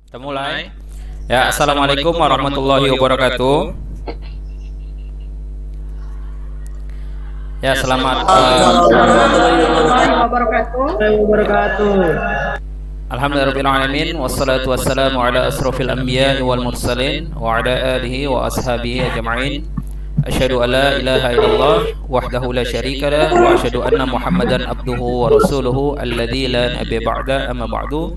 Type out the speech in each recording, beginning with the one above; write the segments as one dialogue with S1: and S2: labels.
S1: Kita mulai. Ya, Assalamualaikum warahmatullahi wabarakatuh. Ya, selamat
S2: warahmatullahi wabarakatuh.
S1: Alhamdulillahirabbil alamin wassalatu wassalamu ala asrofil anbiya'i wal mursalin wa ala alihi wa ashabihi ajma'in. Asyhadu an la ilaha illallah wahdahu la syarikalah wa asyhadu anna Muhammadan abduhu wa rasuluhu alladzi la nabiyya ba'da amma ba'du.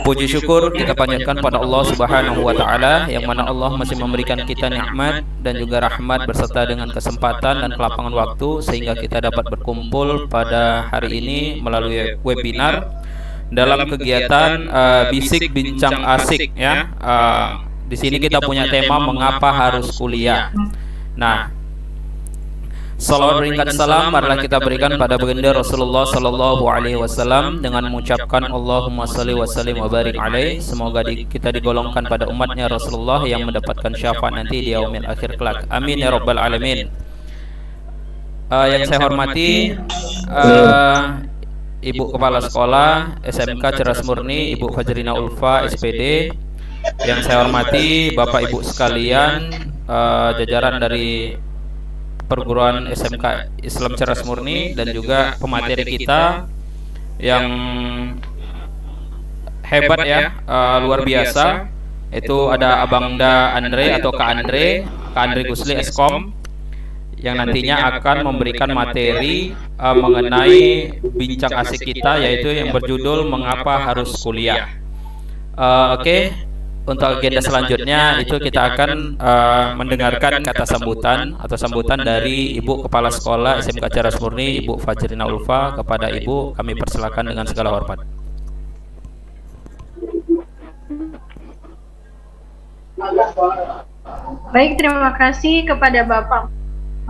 S1: Puji syukur kita panjatkan pada Allah Subhanahu wa taala yang mana Allah masih memberikan kita nikmat dan juga rahmat berserta dengan kesempatan dan kelapangan waktu sehingga kita dapat berkumpul pada hari ini melalui webinar dalam kegiatan bisik bincang asik ya. Di sini kita punya tema mengapa harus kuliah. Nah, salawat beringkat salam marilah kita berikan pada baginda Rasulullah sallallahu alaihi wasallam dengan mengucapkan Allahumma shalli wa sallim wa barik alaihi. Semoga kita digolongkan pada umatnya Rasulullah yang mendapatkan syafaat nanti di yaumil akhir kelak. Amin ya rabbal alamin. Yang saya hormati Ibu Kepala Sekolah SMK Cerdas Murni Ibu Fajrina Ulfa SPD. Yang saya hormati Bapak Ibu sekalian, jajaran dari perguruan SMK Islam Cerdas Murni dan juga pemateri kita yang hebat ya, luar biasa. Itu ada Abangda Andre atau Kak Andre Gusli Eskom yang nantinya akan memberikan materi mengenai bincang asik kita, yaitu yang berjudul mengapa harus kuliah. Oke. Untuk agenda selanjutnya itu kita akan mendengarkan kata sambutan atau sambutan dari Ibu Kepala Sekolah SMK Cerdas Murni Ibu Fajrina Ulfa. Kepada Ibu kami persilakan dengan segala hormat.
S2: Baik, terima kasih kepada Bapak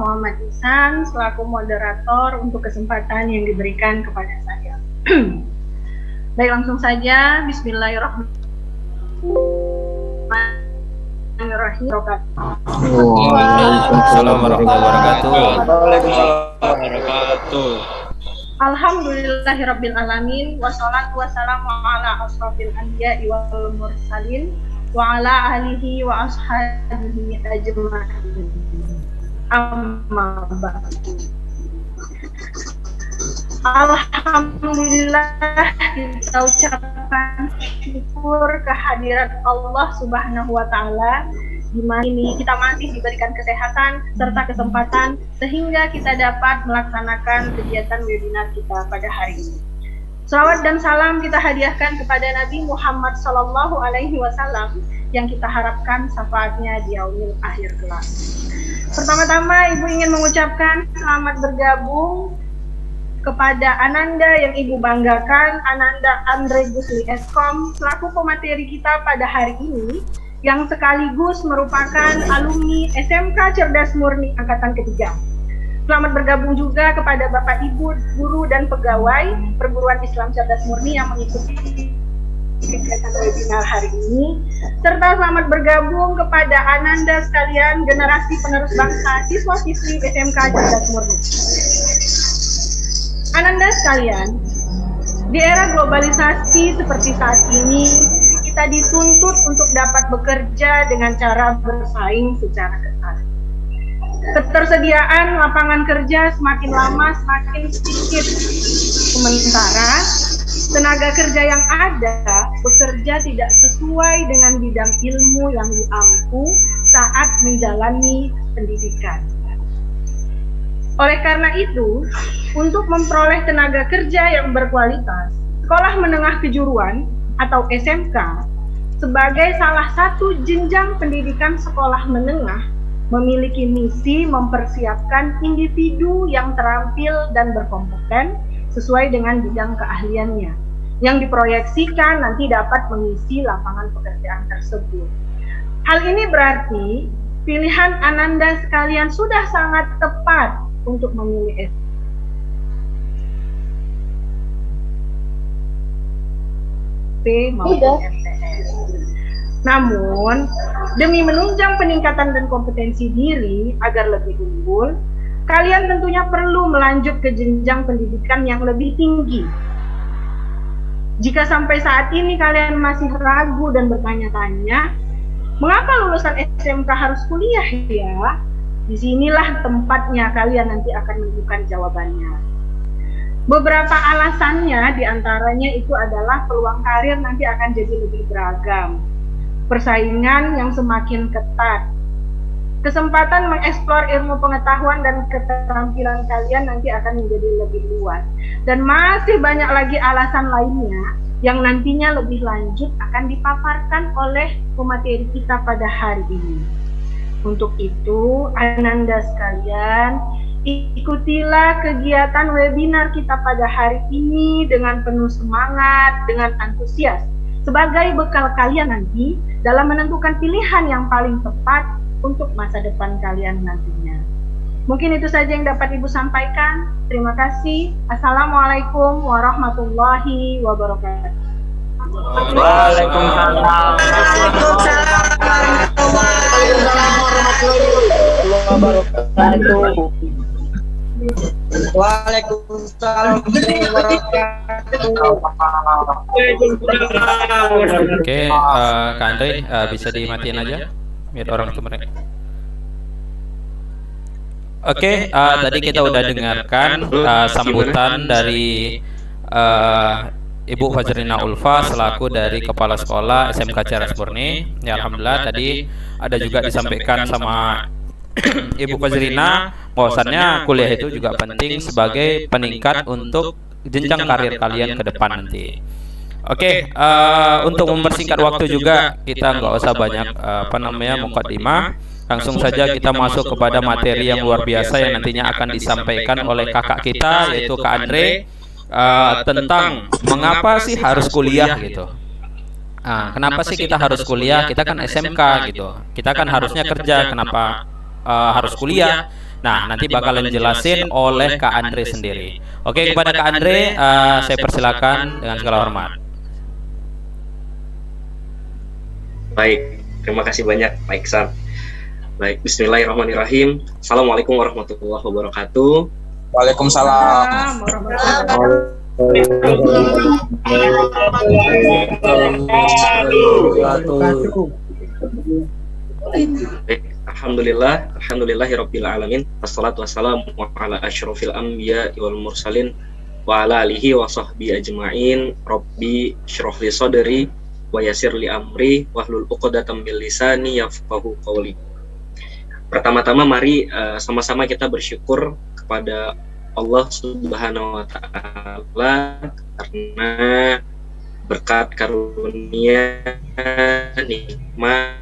S2: Muhammad Ihsan selaku moderator untuk kesempatan yang diberikan kepada saya. Baik, langsung saja. Bismillahirrahmanirrahim.
S1: Waalaikumsalam warahmatullahi
S3: wabarakatuh.
S2: Alhamdulillahirabbil alamin wassalatu wassalamu ala asrofil anbiya'i wal mursalin wa ala alihi wa ashabihi ajma'in. Amma ba'du. Alhamdulillah, kita ucapkan syukur kehadirat Allah Subhanahu wa taala di mana ini kita masih diberikan kesehatan serta kesempatan sehingga kita dapat melaksanakan kegiatan webinar kita pada hari ini. Salawat dan salam kita hadiahkan kepada Nabi Muhammad sallallahu alaihi wasallam yang kita harapkan syafaatnya di yaumil akhir kelak. Pertama-tama Ibu ingin mengucapkan selamat bergabung kepada Ananda yang Ibu banggakan, Ananda Andre Gusli Eskom selaku pemateri kita pada hari ini yang sekaligus merupakan alumni SMK Cerdas Murni angkatan ketiga. Selamat bergabung juga kepada Bapak Ibu guru dan pegawai perguruan Islam Cerdas Murni yang mengikuti kegiatan webinar hari ini, serta selamat bergabung kepada Ananda sekalian generasi penerus bangsa siswa-siswi SMK Cerdas Murni. Ananda sekalian, di era globalisasi seperti saat ini, kita dituntut untuk dapat bekerja dengan cara bersaing secara ketat. Ketersediaan lapangan kerja semakin lama semakin sedikit. Sementara tenaga kerja yang ada bekerja tidak sesuai dengan bidang ilmu yang diampu saat menjalani pendidikan. Oleh karena itu, untuk memperoleh tenaga kerja yang berkualitas, Sekolah Menengah Kejuruan atau SMK sebagai salah satu jenjang pendidikan sekolah menengah memiliki misi mempersiapkan individu yang terampil dan berkompeten sesuai dengan bidang keahliannya yang diproyeksikan nanti dapat mengisi lapangan pekerjaan tersebut. Hal ini berarti pilihan Ananda sekalian sudah sangat tepat untuk memilih SP maupun MTS. Namun, demi menunjang peningkatan dan kompetensi diri agar lebih unggul, kalian tentunya perlu melanjut ke jenjang pendidikan yang lebih tinggi. Jika sampai saat ini kalian masih ragu dan bertanya-tanya, mengapa lulusan SMK harus kuliah ya? Disinilah tempatnya kalian nanti akan menemukan jawabannya. Beberapa alasannya diantaranya itu adalah peluang karir nanti akan jadi lebih beragam, persaingan yang semakin ketat, kesempatan mengeksplor ilmu pengetahuan dan keterampilan kalian nanti akan menjadi lebih luas, dan masih banyak lagi alasan lainnya yang nantinya lebih lanjut akan dipaparkan oleh pemateri kita pada hari ini. Untuk itu, Ananda sekalian, ikutilah kegiatan webinar kita pada hari ini dengan penuh semangat, dengan antusias, sebagai bekal kalian nanti dalam menentukan pilihan yang paling tepat untuk masa depan kalian nantinya. Mungkin itu saja yang dapat Ibu sampaikan. Terima kasih. Assalamualaikum warahmatullahi wabarakatuh.
S3: Waalaikumsalam warahmatullahi wabarakatuh. Waalaikumsalam warahmatullahi.
S1: Oke, Kak Andre, bisa dimatiin aja biar orang itu mereka. Oke, tadi kita udah dengarkan sambutan dari Ibu Fajrina Ulfa selaku dari Kepala Sekolah SMK Ceres Murni. Ya, alhamdulillah tadi ada juga disampaikan sama Ibu Fajrina bahwasannya kuliah itu juga penting sebagai peningkat untuk jenjang karir kalian ke depan nanti. Oke, untuk mempersingkat waktu juga kita nggak usah banyak mukadimah. Langsung saja kita masuk kepada materi yang luar biasa yang nantinya akan disampaikan oleh kakak kita, yaitu Kak Andre, tentang mengapa sih harus kuliah gitu. Kenapa sih kita harus kuliah? Kita kan SMK gitu. Kita kan harusnya kerja. Kenapa harus kuliah? Nah, nanti bakalan jelasin oleh Kak Andre sendiri. Oke, kepada Kak Andre, saya persilakan dengan segala hormat.
S4: Baik, terima kasih banyak Pak Iksan. Baik, bismillahirrahmanirrahim. Assalamualaikum warahmatullahi wabarakatuh.
S3: Waalaikumsalam.
S4: Alhamdulillahirabbil alamin. Wassalatu wassalamu ala asyrofil anbiya wal mursalin wa ala alihi wa sahbihi ajma'in. Rabbi syrah li sadri wa yassir li amri wahlul 'uqdatam min lisani yafqahu qawli. Pertama-tama mari sama-sama kita bersyukur kepada Allah Subhanahu wa taala karena berkat karunia nikmat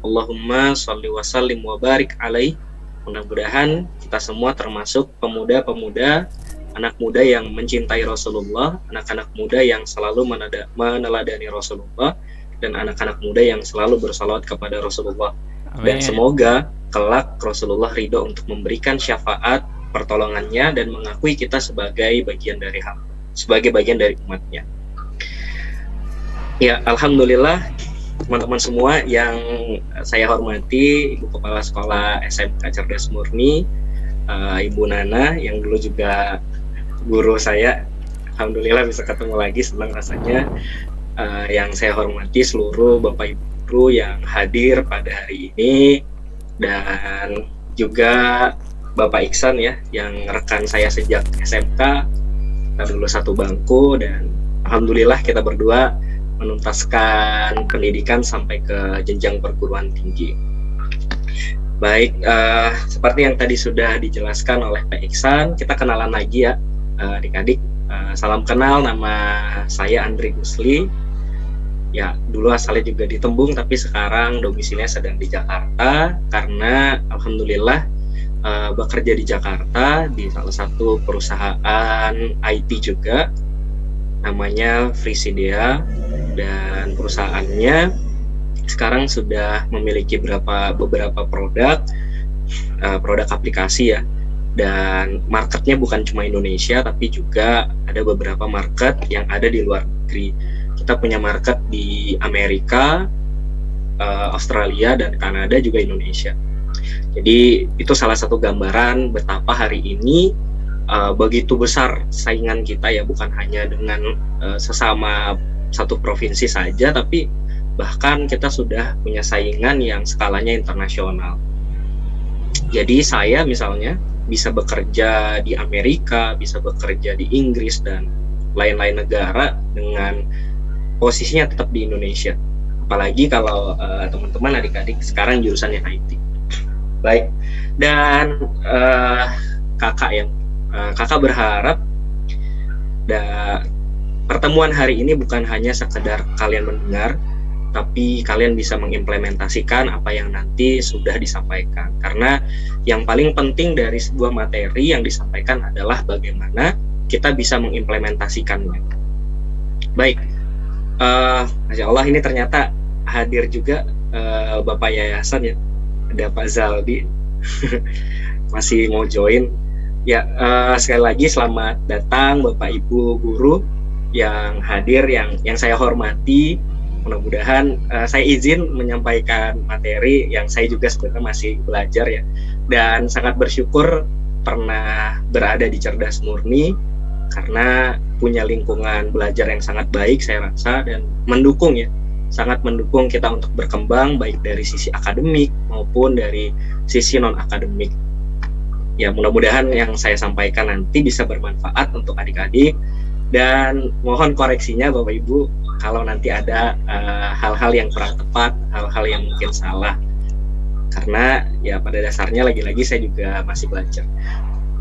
S4: Allahumma sholli wa sallim wa barik alaih. Mudah-mudahan kita semua termasuk pemuda-pemuda, anak muda yang mencintai Rasulullah, anak-anak muda yang selalu meneladani Rasulullah, dan anak-anak muda yang selalu bersalawat kepada Rasulullah. Amin. Dan semoga kelak Rasulullah ridho untuk memberikan syafaat pertolongannya dan mengakui kita sebagai bagian dari umatnya. Ya, alhamdulillah teman-teman semua yang saya hormati, Ibu Kepala Sekolah SMK Cerdas Murni, Ibu Nana yang dulu juga guru saya, alhamdulillah bisa ketemu lagi, senang rasanya. Yang saya hormati seluruh Bapak Ibu guru yang hadir pada hari ini, dan juga Bapak Iksan ya, yang rekan saya sejak SMK, kita dulu satu bangku, dan alhamdulillah kita berdua menuntaskan pendidikan sampai ke jenjang perguruan tinggi. Baik, seperti yang tadi sudah dijelaskan oleh Pak Iksan, kita kenalan lagi ya, adik-adik. Salam kenal, nama saya Andri Gusli. Ya, dulu asalnya juga di Tembung, tapi sekarang domisilinya sedang di Jakarta karena alhamdulillah bekerja di Jakarta di salah satu perusahaan IT juga, namanya Frisidea, dan perusahaannya sekarang sudah memiliki beberapa produk aplikasi ya, dan marketnya bukan cuma Indonesia tapi juga ada beberapa market yang ada di luar negeri. Kita punya market di Amerika, Australia, dan Kanada, juga Indonesia. Jadi itu salah satu gambaran betapa hari ini begitu besar saingan kita ya, bukan hanya dengan sesama satu provinsi saja, tapi bahkan kita sudah punya saingan yang skalanya internasional. Jadi saya misalnya bisa bekerja di Amerika, bisa bekerja di Inggris dan lain-lain negara dengan posisinya tetap di Indonesia. Apalagi kalau teman-teman adik-adik sekarang jurusannya IT. Baik, dan kakak berharap pertemuan hari ini bukan hanya sekedar kalian mendengar, tapi kalian bisa mengimplementasikan apa yang nanti sudah disampaikan. Karena yang paling penting dari sebuah materi yang disampaikan adalah bagaimana kita bisa mengimplementasikannya. Baik, Masya Allah ini ternyata hadir juga Bapak Yayasan ya, ada Pak Zaldi masih mau join. Ya, sekali lagi selamat datang Bapak Ibu guru yang hadir, yang saya hormati. Mudah-mudahan saya izin menyampaikan materi yang saya juga sebenarnya masih belajar ya, dan sangat bersyukur pernah berada di Cerdas Murni karena punya lingkungan belajar yang sangat baik saya rasa, dan mendukung ya, sangat mendukung kita untuk berkembang baik dari sisi akademik maupun dari sisi non akademik. Ya, mudah-mudahan yang saya sampaikan nanti bisa bermanfaat untuk adik-adik, dan mohon koreksinya Bapak Ibu kalau nanti ada hal-hal yang kurang tepat, hal-hal yang mungkin salah, karena ya pada dasarnya lagi-lagi saya juga masih belajar.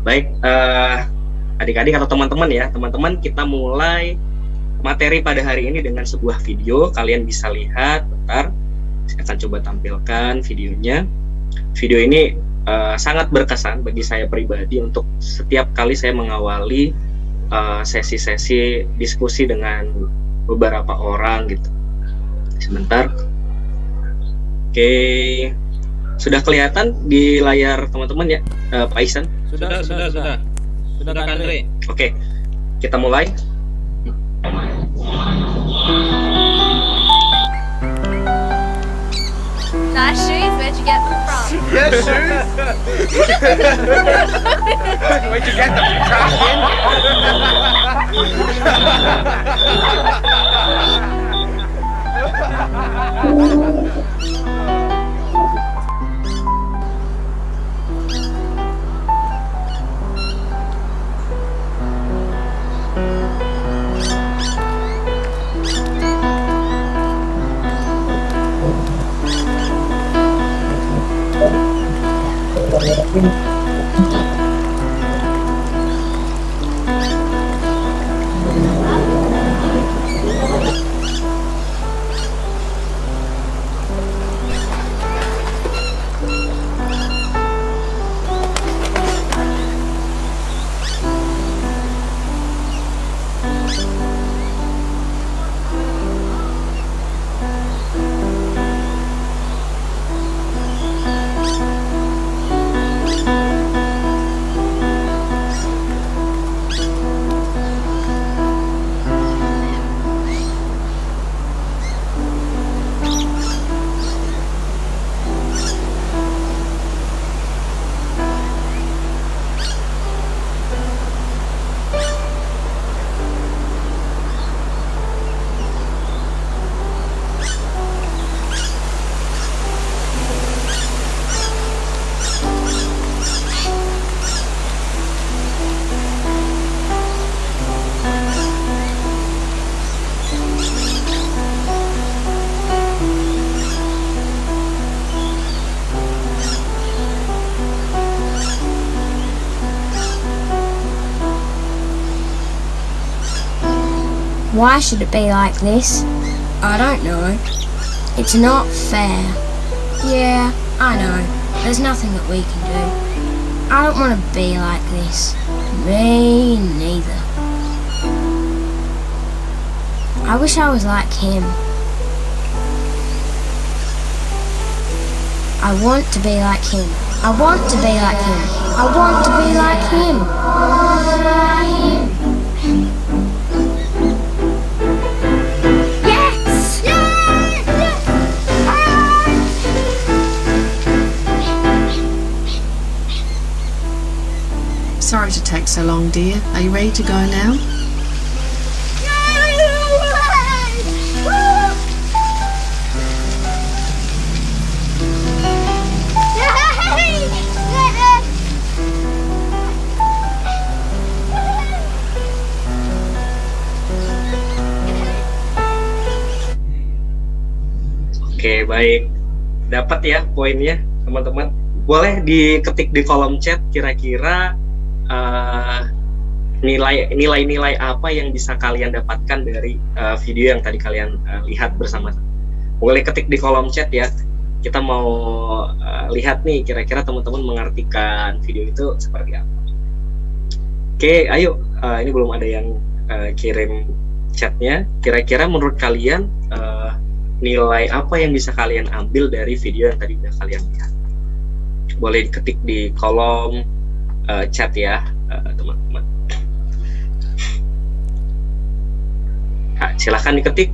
S4: Baik, adik-adik atau teman-teman ya, teman-teman, kita mulai materi pada hari ini dengan sebuah video. Kalian bisa lihat, bentar, saya akan coba tampilkan videonya. Video ini sangat berkesan bagi saya pribadi untuk setiap kali saya mengawali sesi-sesi diskusi dengan beberapa orang gitu. Sebentar. Oke. Sudah kelihatan di layar teman-teman ya, Pak Ihsan?
S1: Sudah Kak Andre.
S4: Oke. Kita mulai.
S5: Nice shoes, where'd you get them from?
S3: Yes, shoes. Where'd you get them? Trash
S6: Why should it be like this? I don't know. It's not fair. Yeah, I know. There's nothing that we can do. I don't want to be like this. Me neither. I wish I was like him. I want to be like him. I want to be like him. I want to be like him. Yes! Yay!
S7: take so long, dear. Are you ready to go now?
S4: Oke, baik. Dapat ya poinnya, teman-teman. Boleh diketik di kolom chat kira-kira nilai-nilai apa yang bisa kalian dapatkan dari video yang tadi kalian lihat bersama-sama. Boleh ketik di kolom chat ya. Kita mau lihat nih kira-kira teman-teman mengartikan video itu seperti apa. Oke, ayo. Ini belum ada yang kirim chatnya. Kira-kira menurut kalian nilai apa yang bisa kalian ambil dari video yang tadi udah kalian lihat? Boleh diketik di kolom chat ya, teman-teman. Nah, silahkan diketik.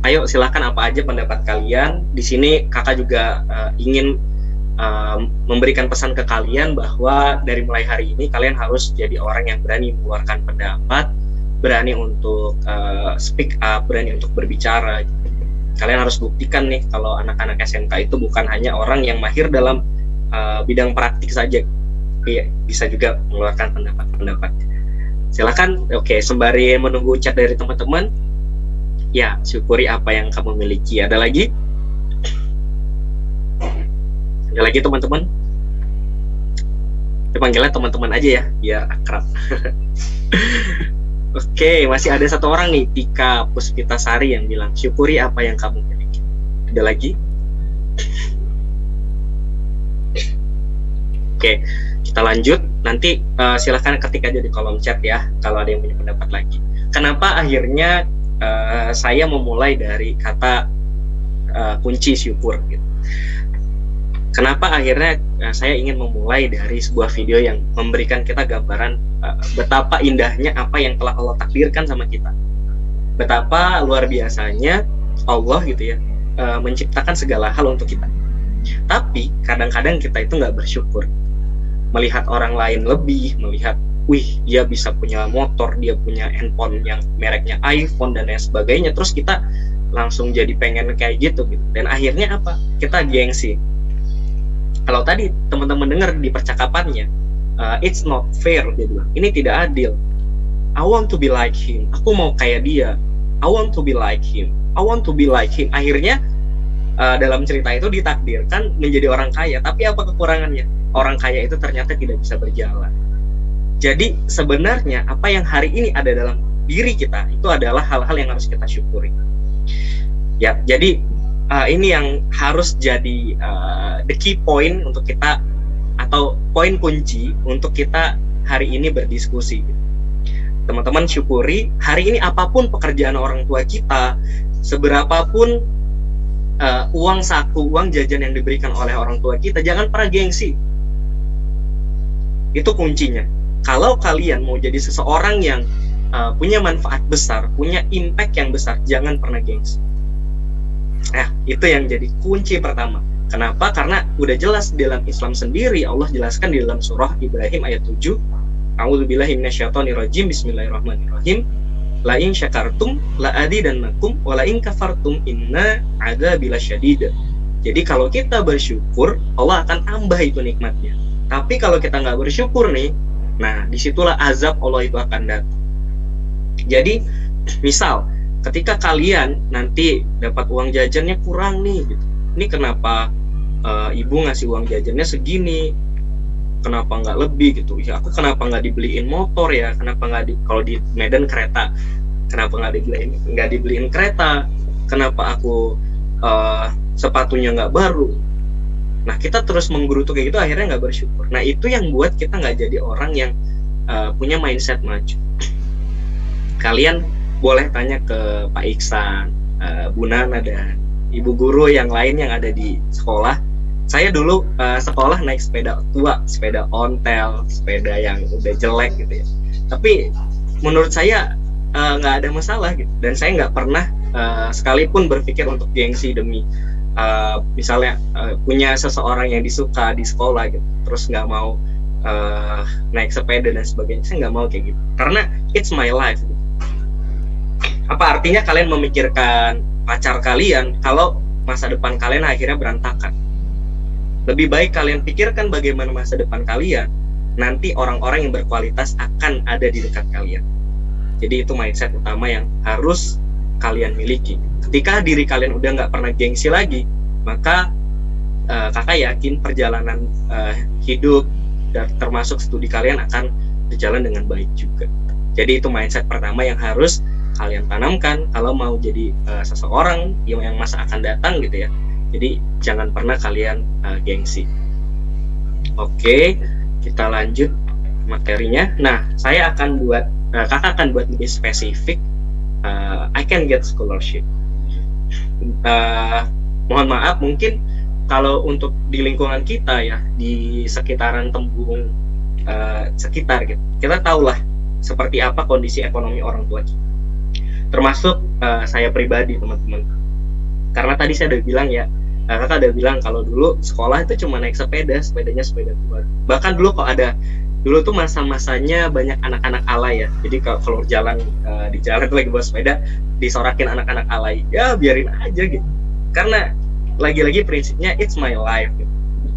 S4: Ayo, silahkan apa aja pendapat kalian. Di sini kakak juga ingin memberikan pesan ke kalian bahwa dari mulai hari ini kalian harus jadi orang yang berani mengeluarkan pendapat, berani untuk speak up, berani untuk berbicara. Kalian harus buktikan nih kalau anak-anak SMK itu bukan hanya orang yang mahir dalam bidang praktik saja, bisa juga mengeluarkan pendapat-pendapat. Silakan. Oke, sembari menunggu chat dari teman-teman, ya syukuri apa yang kamu miliki. Ada lagi? Ada lagi teman-teman? Dipanggilnya teman-teman aja ya, biar akrab. Oke, masih ada satu orang nih, Tika Puspitasari yang bilang, syukuri apa yang kamu miliki. Ada lagi? Oke, kita lanjut. Nanti silahkan ketik aja di kolom chat ya, kalau ada yang punya pendapat lagi. Kenapa akhirnya saya memulai dari kata kunci syukur gitu. Kenapa akhirnya saya ingin memulai dari sebuah video yang memberikan kita gambaran betapa indahnya apa yang telah Allah takdirkan sama kita. Betapa luar biasanya Allah gitu ya, menciptakan segala hal untuk kita. Tapi kadang-kadang kita itu nggak bersyukur. Melihat orang lain lebih, melihat, wih dia bisa punya motor, dia punya handphone yang mereknya iPhone dan lain sebagainya. Terus kita langsung jadi pengen kayak gitu. Dan akhirnya apa? Kita gengsi. Kalau tadi teman-teman dengar di percakapannya, it's not fair, dia bilang, ini tidak adil. I want to be like him. Aku mau kayak dia. I want to be like him. I want to be like him. Akhirnya dalam cerita itu ditakdirkan menjadi orang kaya. Tapi apa kekurangannya? Orang kaya itu ternyata tidak bisa berjalan. Jadi sebenarnya apa yang hari ini ada dalam diri kita itu adalah hal-hal yang harus kita syukuri. Ya, jadi ini yang harus jadi the key point untuk kita, atau poin kunci untuk kita hari ini berdiskusi. Teman-teman syukuri hari ini apapun pekerjaan orang tua kita, seberapapun uang saku, uang jajan yang diberikan oleh orang tua kita, jangan pernah gengsi. Itu kuncinya. Kalau kalian mau jadi seseorang yang punya manfaat besar, punya impact yang besar, jangan pernah gengsi. Nah, itu yang jadi kunci pertama. Kenapa? Karena udah jelas dalam Islam sendiri, Allah jelaskan di dalam surah Ibrahim ayat 7, A'udzubillahi minasyaitonirrajim, bismillahirrahmanirrahim, la in syakartum la azidannakum wa la in kafartum inna adzabi lasyadid. Jadi kalau kita bersyukur, Allah akan tambah itu nikmatnya. Tapi kalau kita nggak bersyukur nih, nah disitulah azab Allah itu akan datang. Jadi misal ketika kalian nanti dapat uang jajannya kurang nih gitu. Ini kenapa ibu ngasih uang jajannya segini, kenapa nggak lebih gitu ya, aku kenapa nggak dibeliin motor ya, kenapa nggak kalau di Medan kereta, kenapa nggak dibeliin kereta, kenapa aku sepatunya nggak baru. Nah kita terus menggerutu kayak gitu, akhirnya nggak bersyukur. Nah itu yang buat kita nggak jadi orang yang punya mindset maju. Kalian boleh tanya ke Pak Iksan, Bu Nana, dan ibu guru yang lain yang ada di sekolah. Saya dulu sekolah naik sepeda tua, sepeda ontel, sepeda yang udah jelek gitu ya. Tapi menurut saya nggak ada masalah gitu. Dan saya nggak pernah sekalipun berpikir untuk gengsi demi misalnya punya seseorang yang disuka di sekolah gitu. Terus nggak mau naik sepeda dan sebagainya. Saya nggak mau kayak gitu, karena it's my life. Apa artinya kalian memikirkan pacar kalian kalau masa depan kalian akhirnya berantakan? Lebih baik kalian pikirkan bagaimana masa depan kalian, nanti orang-orang yang berkualitas akan ada di dekat kalian. Jadi itu mindset utama yang harus kalian miliki. Ketika diri kalian udah nggak pernah gengsi lagi, maka kakak yakin perjalanan hidup dan termasuk studi kalian akan berjalan dengan baik juga. Jadi itu mindset pertama yang harus kalian tanamkan kalau mau jadi seseorang yang masa akan datang gitu ya. Jadi jangan pernah kalian gengsi. Oke, kita lanjut materinya. Nah, saya akan buat kakak akan buat lebih spesifik. I can get scholarship. Mohon maaf, mungkin kalau untuk di lingkungan kita ya, di sekitaran Tembung sekitar gitu, kita tahulah seperti apa kondisi ekonomi orang tua kita. Termasuk saya pribadi, teman-teman. Karena tadi saya udah bilang ya, kakak udah bilang kalau dulu sekolah itu cuma naik sepedanya sepeda tua. Bahkan dulu tuh masa-masanya banyak anak-anak alay ya. Jadi kalau keluar jalan di jalan tuh lagi bawa sepeda, disorakin anak-anak alay. Ya biarin aja gitu. Karena lagi-lagi prinsipnya it's my life gitu.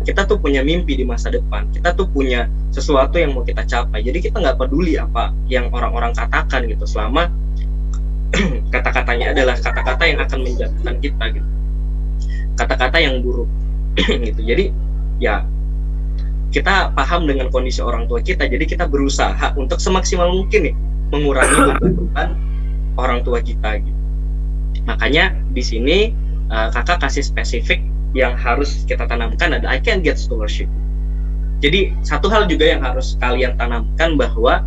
S4: Kita tuh punya mimpi di masa depan. Kita tuh punya sesuatu yang mau kita capai. Jadi kita nggak peduli apa yang orang-orang katakan gitu, selama kata-katanya adalah kata-kata yang akan menjatuhkan kita gitu, kata-kata yang buruk gitu. Jadi ya kita paham dengan kondisi orang tua kita, jadi kita berusaha untuk semaksimal mungkin nih mengurangi beban orang tua kita gitu. Makanya di sini kakak kasih spesifik yang harus kita tanamkan ada I can get scholarship. Jadi satu hal juga yang harus kalian tanamkan bahwa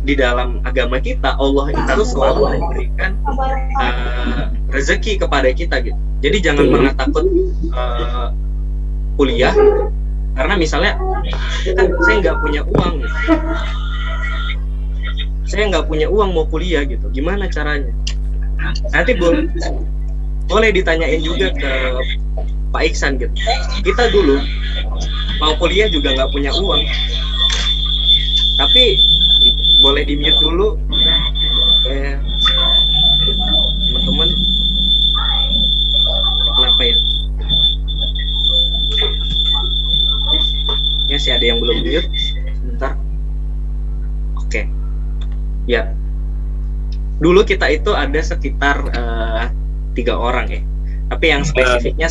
S4: di dalam agama kita Allah itu selalu memberikan rezeki kepada kita gitu. Jadi jangan pernah takut kuliah karena misalnya kan saya nggak punya uang gitu. Saya nggak punya uang mau kuliah gitu, gimana caranya? Nanti boleh ditanyain juga ke Pak Iksan gitu. Kita dulu mau kuliah juga nggak punya uang, tapi boleh di-mute dulu teman-teman. Kenapa ya? Ya sih ada yang belum mute. Sebentar. Oke. Ya. Dulu kita itu ada sekitar 3 orang ya. Tapi yang spesifiknya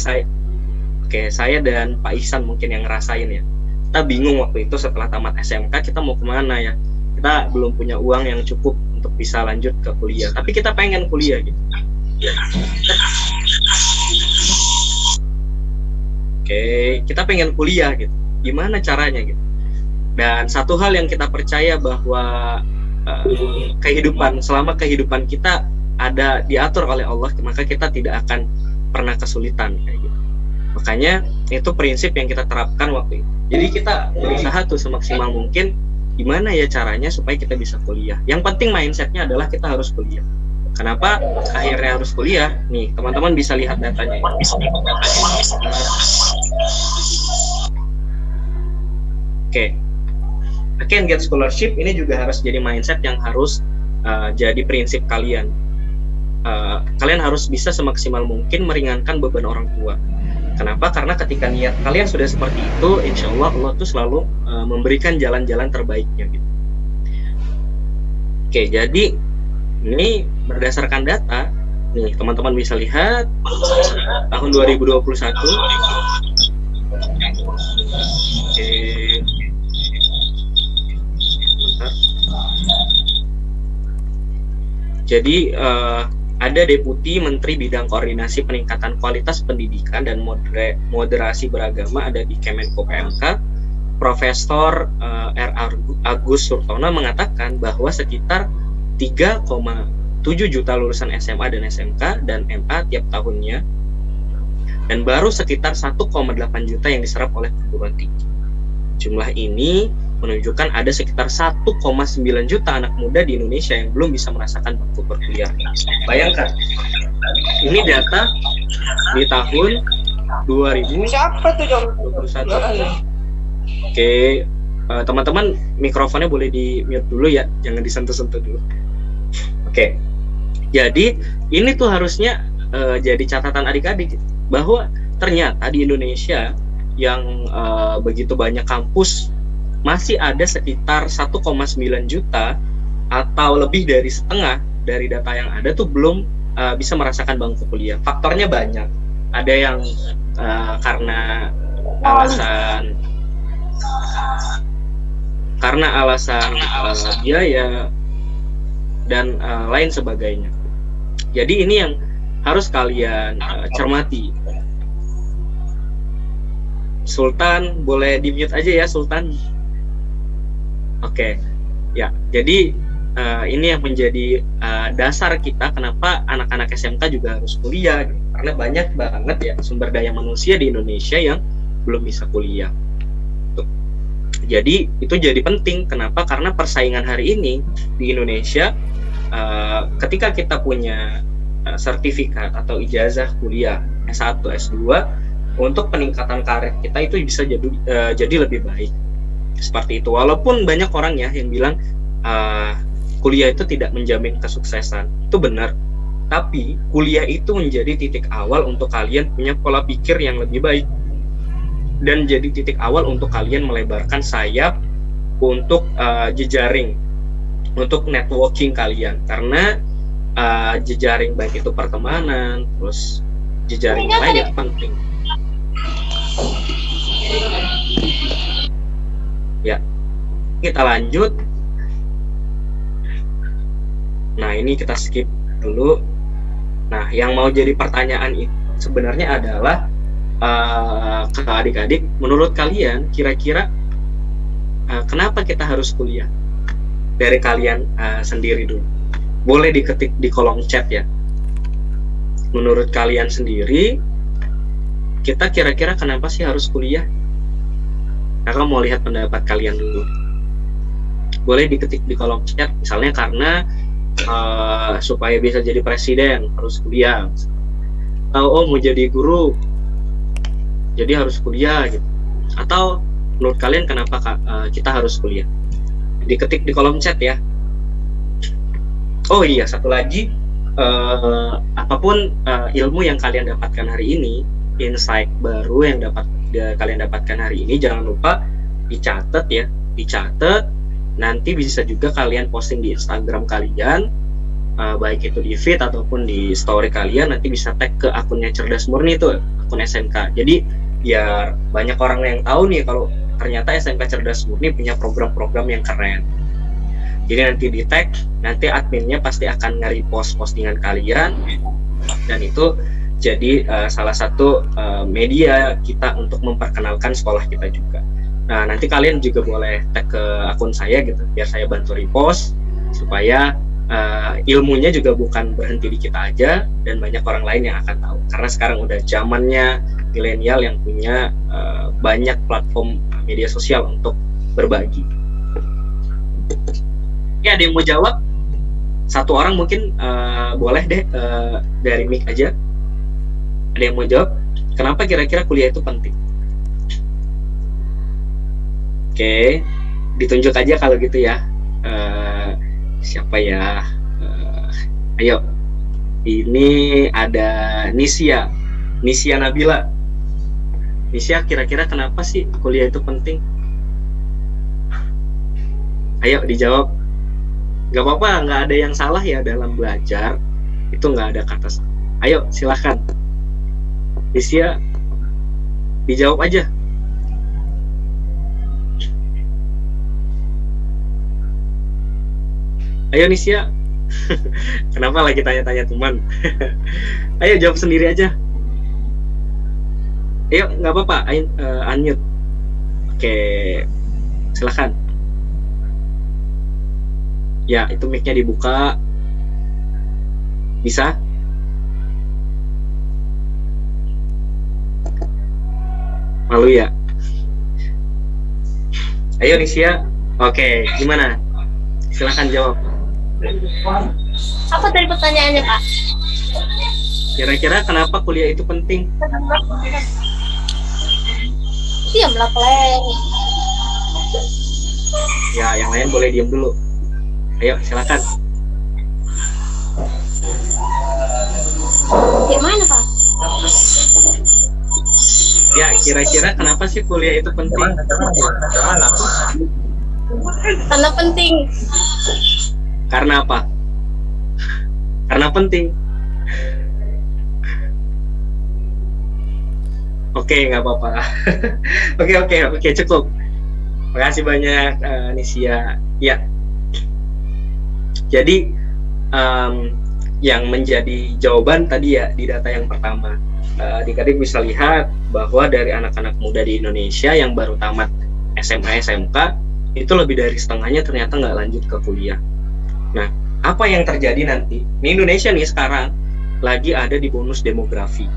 S4: saya dan Pak Ihsan mungkin yang ngerasain ya. Kita bingung waktu itu setelah tamat SMK kita mau kemana ya. Kita belum punya uang yang cukup untuk bisa lanjut ke kuliah, tapi kita pengen kuliah gitu. Oke, kita pengen kuliah gitu. Gimana caranya gitu? Dan satu hal yang kita percaya bahwa selama kehidupan kita ada diatur oleh Allah, maka kita tidak akan pernah kesulitan kayak gitu. Makanya itu prinsip yang kita terapkan waktu itu. Jadi kita berusaha tuh semaksimal mungkin gimana ya caranya supaya kita bisa kuliah. Yang penting mindsetnya adalah kita harus kuliah. Kenapa akhirnya harus kuliah? Nih teman-teman bisa lihat datanya. Oke, I can get scholarship ini juga harus jadi mindset yang harus jadi prinsip kalian. Kalian harus bisa semaksimal mungkin meringankan beban orang tua. Kenapa? Karena ketika niat kalian sudah seperti itu, insya Allah Allah tuh selalu memberikan jalan-jalan terbaiknya gitu. Oke, jadi ini berdasarkan data, nih teman-teman bisa lihat tahun 2021. Oke, bentar. Jadi ada Deputi Menteri Bidang Koordinasi Peningkatan Kualitas Pendidikan dan Moderasi Beragama ada di Kemenko PMK, Profesor R. Agus Surtono mengatakan bahwa sekitar 3,7 juta lulusan SMA dan SMK dan MA tiap tahunnya, dan baru sekitar 1,8 juta yang diserap oleh perguruan tinggi. Jumlah ini menunjukkan ada sekitar 1,9 juta anak muda di Indonesia yang belum bisa merasakan bangku perkuliahan. Bayangkan, ini data di tahun 2021. Oke, teman-teman mikrofonnya boleh di mute dulu ya, jangan disentuh-sentuh dulu. Oke, jadi ini tuh harusnya jadi catatan adik-adik bahwa ternyata di Indonesia yang begitu banyak kampus masih ada sekitar 1,9 juta atau lebih dari setengah dari data yang ada tuh belum bisa merasakan bangku kuliah. Faktornya banyak. Ada yang karena alasan biaya dan lain sebagainya. Jadi ini yang harus kalian cermati. Sultan, boleh di-mute aja ya Sultan. Oke. Ya, jadi ini yang menjadi dasar kita kenapa anak-anak SMK juga harus kuliah, karena banyak banget ya sumber daya manusia di Indonesia yang belum bisa kuliah. Tuh. Jadi itu jadi penting. Kenapa? Karena persaingan hari ini di Indonesia, ketika kita punya sertifikat atau ijazah kuliah S1, S2, untuk peningkatan karir kita itu bisa jadi lebih baik. Seperti itu. Walaupun banyak orang ya yang bilang kuliah itu tidak menjamin kesuksesan. Itu benar. Tapi kuliah itu menjadi titik awal untuk kalian punya pola pikir yang lebih baik. Dan jadi titik awal untuk kalian melebarkan sayap untuk jejaring, untuk networking kalian. Karena jejaring baik itu pertemanan, terus jejaring lain itu penting. Ya, kita lanjut. Nah, ini kita skip dulu. Nah, yang mau jadi pertanyaan itu sebenarnya adalah ke adik-adik, menurut kalian kira-kira kenapa kita harus kuliah? Dari kalian sendiri dulu. Boleh diketik di kolom chat ya. Menurut kalian sendiri, kita kira-kira kenapa sih harus kuliah? Kakak mau lihat pendapat kalian dulu. Boleh diketik di kolom chat, misalnya karena supaya bisa jadi presiden harus kuliah, atau mau jadi guru jadi harus kuliah gitu. Atau menurut kalian kenapa kita harus kuliah? Diketik di kolom chat ya. Oh iya, satu lagi, apapun ilmu yang kalian dapatkan hari ini, insight baru yang kalian dapatkan hari ini, jangan lupa dicatat ya, dicatat. Nanti bisa juga kalian posting di Instagram kalian, baik itu di feed ataupun di story kalian. Nanti bisa tag ke akunnya Cerdas Murni itu, akun SMK. Jadi biar banyak orang yang tahu nih kalau ternyata SMK Cerdas Murni punya program-program yang keren. Jadi nanti di tag, nanti adminnya pasti akan nge-repost postingan kalian, dan itu jadi salah satu media kita untuk memperkenalkan sekolah kita juga. Nah, nanti kalian juga boleh tag ke akun saya gitu, biar saya bantu repost, supaya ilmunya juga bukan berhenti di kita aja, dan banyak orang lain yang akan tahu. Karena sekarang udah zamannya milenial yang punya banyak platform media sosial untuk berbagi. Ya, ada yang mau jawab? Satu orang mungkin boleh deh dari mic aja. Ada yang mau jawab? Kenapa kira-kira kuliah itu penting? Oke, ditunjuk aja kalau gitu ya. Siapa ya? Ayo. Ini ada Nisya Nabila. Nisya, kira-kira kenapa sih kuliah itu penting? Ayo dijawab. Gak apa-apa, nggak ada yang salah ya dalam belajar. Itu nggak ada kata salah. Ayo, silahkan. Nisya, dijawab aja. Ayo Nisya. Kenapa lagi tanya-tanya teman? Ayo jawab sendiri aja. Ayo, nggak apa-apa, unmute. Oke, silahkan. Ya, itu mic-nya dibuka. Bisa? Malu ya? Ayo Nisya. Oke, gimana? Silahkan jawab.
S2: Apa tadi pertanyaannya, Pak?
S4: Kira-kira kenapa kuliah itu penting?
S2: Diamlah, Pleng.
S4: Ya, yang lain boleh diam dulu. Ayo, silakan.
S2: Gimana, Pak?
S4: Ya, kira-kira kenapa sih kuliah itu penting?
S2: Karena penting.
S4: Karena apa? Karena penting. Oke, nggak apa-apa. Oke, cukup. Makasih banyak, Nisia. Ya. Jadi, yang menjadi jawaban tadi ya di data yang pertama, adik-adik bisa lihat bahwa dari anak-anak muda di Indonesia yang baru tamat SMA SMK itu lebih dari setengahnya ternyata nggak lanjut ke kuliah. Nah, apa yang terjadi nanti? Di Indonesia nih sekarang lagi ada di bonus demografi.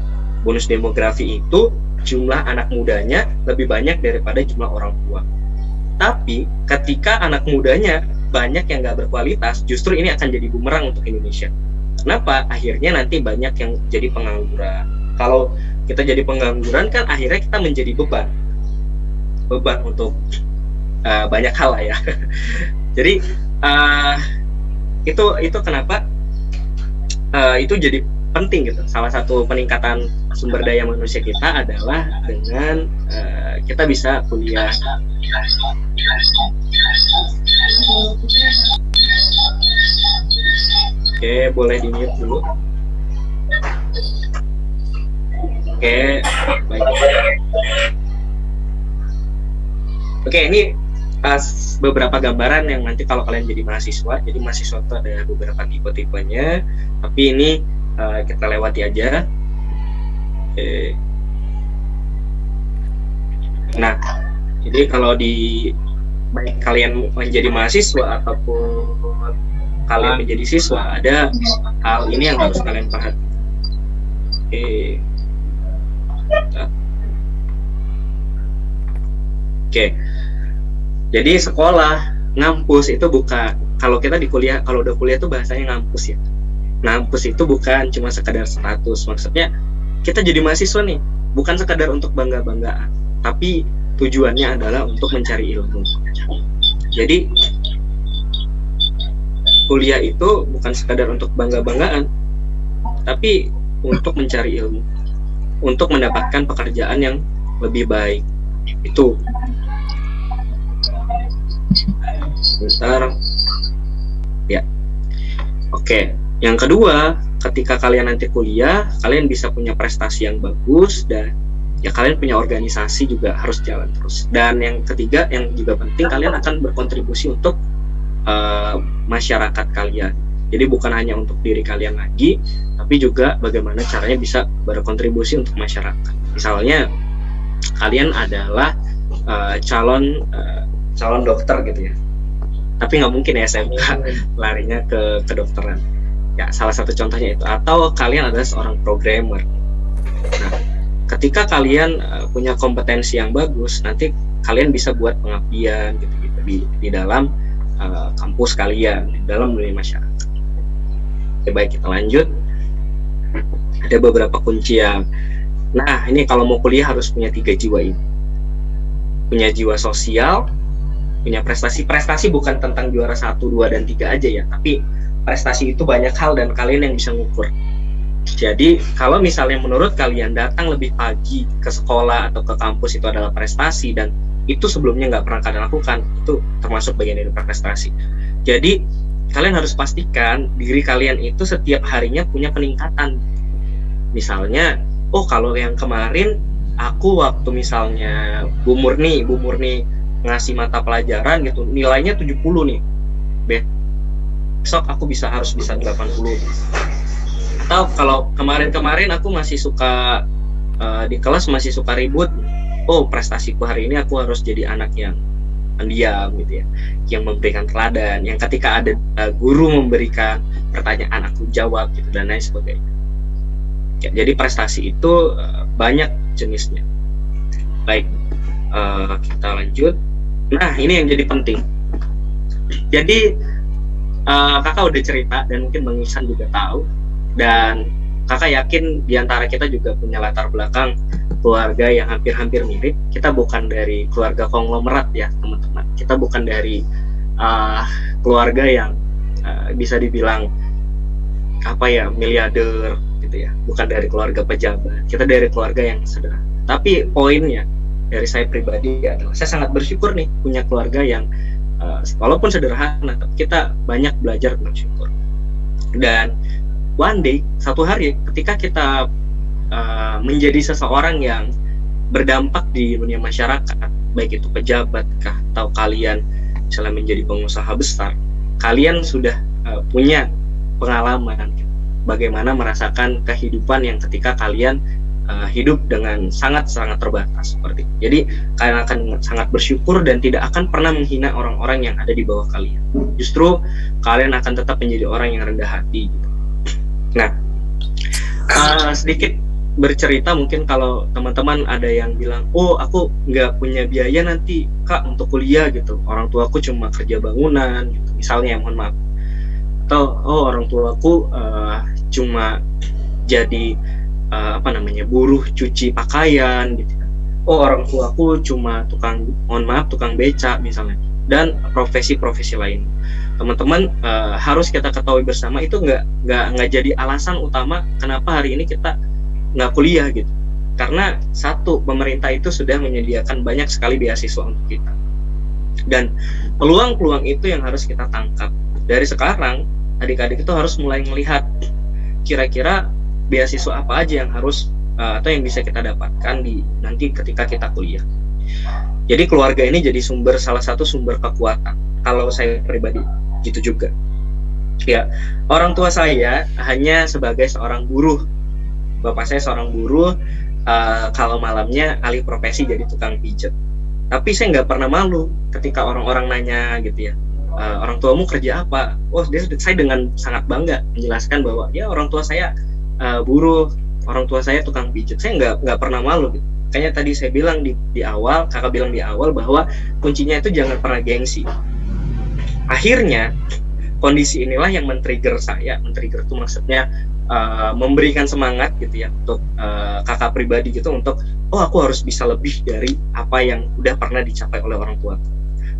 S4: Bonus demografi itu jumlah anak mudanya lebih banyak daripada jumlah orang tua. Tapi ketika anak mudanya banyak yang nggak berkualitas, justru ini akan jadi bumerang untuk Indonesia. Kenapa? Akhirnya nanti banyak yang jadi pengangguran. Kalau kita jadi pengangguran kan akhirnya kita menjadi beban untuk banyak hal lah ya. Jadi itu kenapa itu jadi penting gitu. Salah satu peningkatan sumber daya manusia kita adalah dengan kita bisa kuliah. Oke, boleh di-mute dulu. Oke, baik. Oke, ini beberapa gambaran yang nanti kalau kalian jadi mahasiswa. Jadi mahasiswa itu ada beberapa tipe-tipenya, tapi ini kita lewati aja. Oke. Nah, jadi kalau baik kalian menjadi mahasiswa ataupun kalian menjadi siswa, ada hal ini yang harus kalian perhatikan. Oke. Jadi sekolah, ngampus itu bukan, kalau kita di kuliah, kalau udah kuliah tuh bahasanya ngampus ya. Ngampus itu bukan cuma sekadar status, maksudnya kita jadi mahasiswa nih, bukan sekadar untuk bangga-banggaan, tapi tujuannya adalah untuk mencari ilmu. Jadi kuliah itu bukan sekadar untuk bangga-banggaan, tapi untuk mencari ilmu, untuk mendapatkan pekerjaan yang lebih baik. Itu. Bentar. Ya. Oke. Yang kedua, ketika kalian nanti kuliah, kalian bisa punya prestasi yang bagus dan ya kalian punya organisasi juga harus jalan terus. Dan yang ketiga, yang juga penting, kalian akan berkontribusi untuk masyarakat kalian. Jadi bukan hanya untuk diri kalian lagi, tapi juga bagaimana caranya bisa berkontribusi untuk masyarakat. Misalnya kalian adalah calon dokter gitu ya, tapi nggak mungkin ya SMK larinya ke kedokteran. Ya salah satu contohnya itu. Atau kalian adalah seorang programmer. Nah, ketika kalian punya kompetensi yang bagus, nanti kalian bisa buat pengabdian gitu-gitu di dalam kampus kalian, di dalam dunia masyarakat. Oke, baik, kita lanjut. Ada beberapa kuncian. Nah, ini kalau mau kuliah harus punya 3 jiwa ini. Punya jiwa sosial, punya prestasi. Prestasi bukan tentang juara 1, 2, dan 3 aja ya, tapi prestasi itu banyak hal dan kalian yang bisa ngukur. Jadi, kalau misalnya menurut kalian datang lebih pagi ke sekolah atau ke kampus itu adalah prestasi, dan itu sebelumnya nggak pernah kalian lakukan, itu termasuk bagian dari prestasi. Jadi, kalian harus pastikan diri kalian itu setiap harinya punya peningkatan. Misalnya, oh kalau yang kemarin aku waktu misalnya Bu Murni ngasih mata pelajaran gitu, nilainya 70 nih. Besok aku harus bisa 80. Atau kalau kemarin aku masih suka di kelas masih suka ribut, oh prestasiku hari ini aku harus jadi anak yang pendiam gitu ya, yang memberikan teladan, yang ketika ada guru memberikan pertanyaan aku jawab gitu dan lain sebagainya. Ya, jadi prestasi itu banyak jenisnya. Baik, kita lanjut. Nah, ini yang jadi penting. Jadi kakak udah cerita dan mungkin Bang Ihsan juga tahu, dan Kakak yakin di antara kita juga punya latar belakang keluarga yang hampir-hampir mirip. Kita bukan dari keluarga konglomerat ya teman-teman. Kita bukan dari keluarga yang bisa dibilang miliarder gitu ya. Bukan dari keluarga pejabat. Kita dari keluarga yang sederhana. Tapi poinnya dari saya pribadi adalah saya sangat bersyukur nih punya keluarga yang walaupun sederhana, tapi kita banyak belajar bersyukur. Dan one day, satu hari, ketika kita menjadi seseorang yang berdampak di dunia masyarakat, baik itu pejabat kah, atau kalian misalnya menjadi pengusaha besar, kalian sudah punya pengalaman bagaimana merasakan kehidupan yang ketika kalian hidup dengan sangat-sangat terbatas seperti itu. Jadi kalian akan sangat bersyukur dan tidak akan pernah menghina orang-orang yang ada di bawah kalian. Justru kalian akan tetap menjadi orang yang rendah hati gitu. Nah, sedikit bercerita, mungkin kalau teman-teman ada yang bilang, oh aku nggak punya biaya nanti kak untuk kuliah gitu, orang tuaku cuma kerja bangunan gitu, misalnya, mohon maaf, atau oh orang tuaku cuma jadi buruh cuci pakaian gitu, oh orang tuaku cuma tukang beca misalnya, dan profesi-profesi lain. Teman-teman harus kita ketahui bersama itu nggak jadi alasan utama kenapa hari ini kita nggak kuliah gitu. Karena satu, pemerintah itu sudah menyediakan banyak sekali beasiswa untuk kita, dan peluang-peluang itu yang harus kita tangkap dari sekarang. Adik-adik itu harus mulai melihat kira-kira beasiswa apa aja yang harus atau yang bisa kita dapatkan di nanti ketika kita kuliah. Jadi keluarga ini jadi salah satu sumber kekuatan. Kalau saya pribadi gitu juga. Ya, orang tua saya hanya sebagai seorang buruh. Bapak saya seorang buruh, kalau malamnya alih profesi jadi tukang pijat. Tapi saya nggak pernah malu ketika orang-orang nanya gitu ya, orang tuamu kerja apa? Oh, saya dengan sangat bangga menjelaskan bahwa ya orang tua saya buruh, orang tua saya tukang pijat. Saya nggak pernah malu gitu. Kayaknya tadi saya bilang di awal, kakak bilang di awal bahwa kuncinya itu jangan pernah gengsi. Akhirnya kondisi inilah yang men-trigger saya. Men-trigger itu maksudnya memberikan semangat gitu ya untuk kakak pribadi gitu, untuk aku harus bisa lebih dari apa yang udah pernah dicapai oleh orang tua.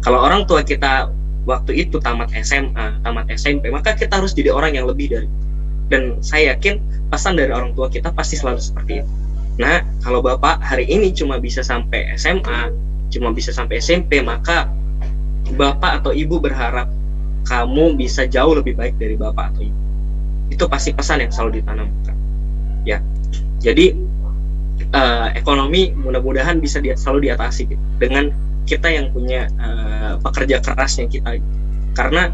S4: Kalau orang tua kita waktu itu tamat SMA, tamat SMP, maka kita harus jadi orang yang lebih dari. Dan saya yakin pesan dari orang tua kita pasti selalu seperti itu. Nah, kalau bapak hari ini cuma bisa sampai SMA, cuma bisa sampai SMP, maka bapak atau ibu berharap kamu bisa jauh lebih baik dari bapak atau ibu. Itu pasti pesan yang selalu ditanamkan. Ya, jadi ekonomi mudah-mudahan bisa selalu diatasi gitu, dengan kita yang punya pekerja kerasnya kita. Karena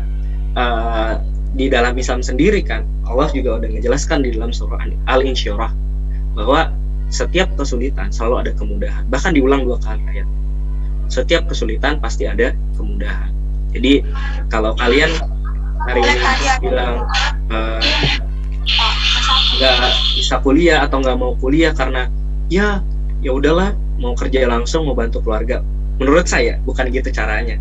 S4: di dalam Islam sendiri kan Allah juga udah ngejelaskan di dalam surah Al-Insyirah bahwa setiap kesulitan selalu ada kemudahan. Bahkan diulang 2 kali ayat. Setiap kesulitan pasti ada kemudahan. Jadi kalau kalian hari ini bilang nggak bisa kuliah atau nggak mau kuliah karena ya udahlah, mau kerja langsung, mau bantu keluarga, menurut saya bukan gitu caranya.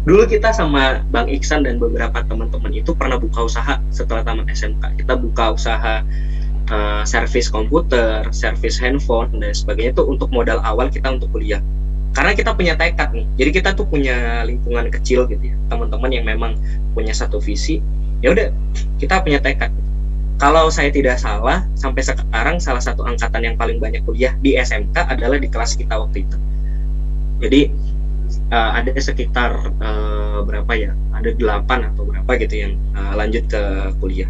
S4: Dulu kita sama Bang Iksan dan beberapa teman-teman itu pernah buka usaha setelah tamat SMK. Kita buka usaha servis komputer, servis handphone dan sebagainya, itu untuk modal awal kita untuk kuliah. Karena kita punya tekad nih, jadi kita tuh punya lingkungan kecil gitu ya, teman-teman yang memang punya satu visi. Ya udah, kita punya tekad. Kalau saya tidak salah, sampai sekarang salah satu angkatan yang paling banyak kuliah di SMK adalah di kelas kita waktu itu. Jadi ada sekitar berapa ya? Ada 8 atau berapa gitu yang lanjut ke kuliah.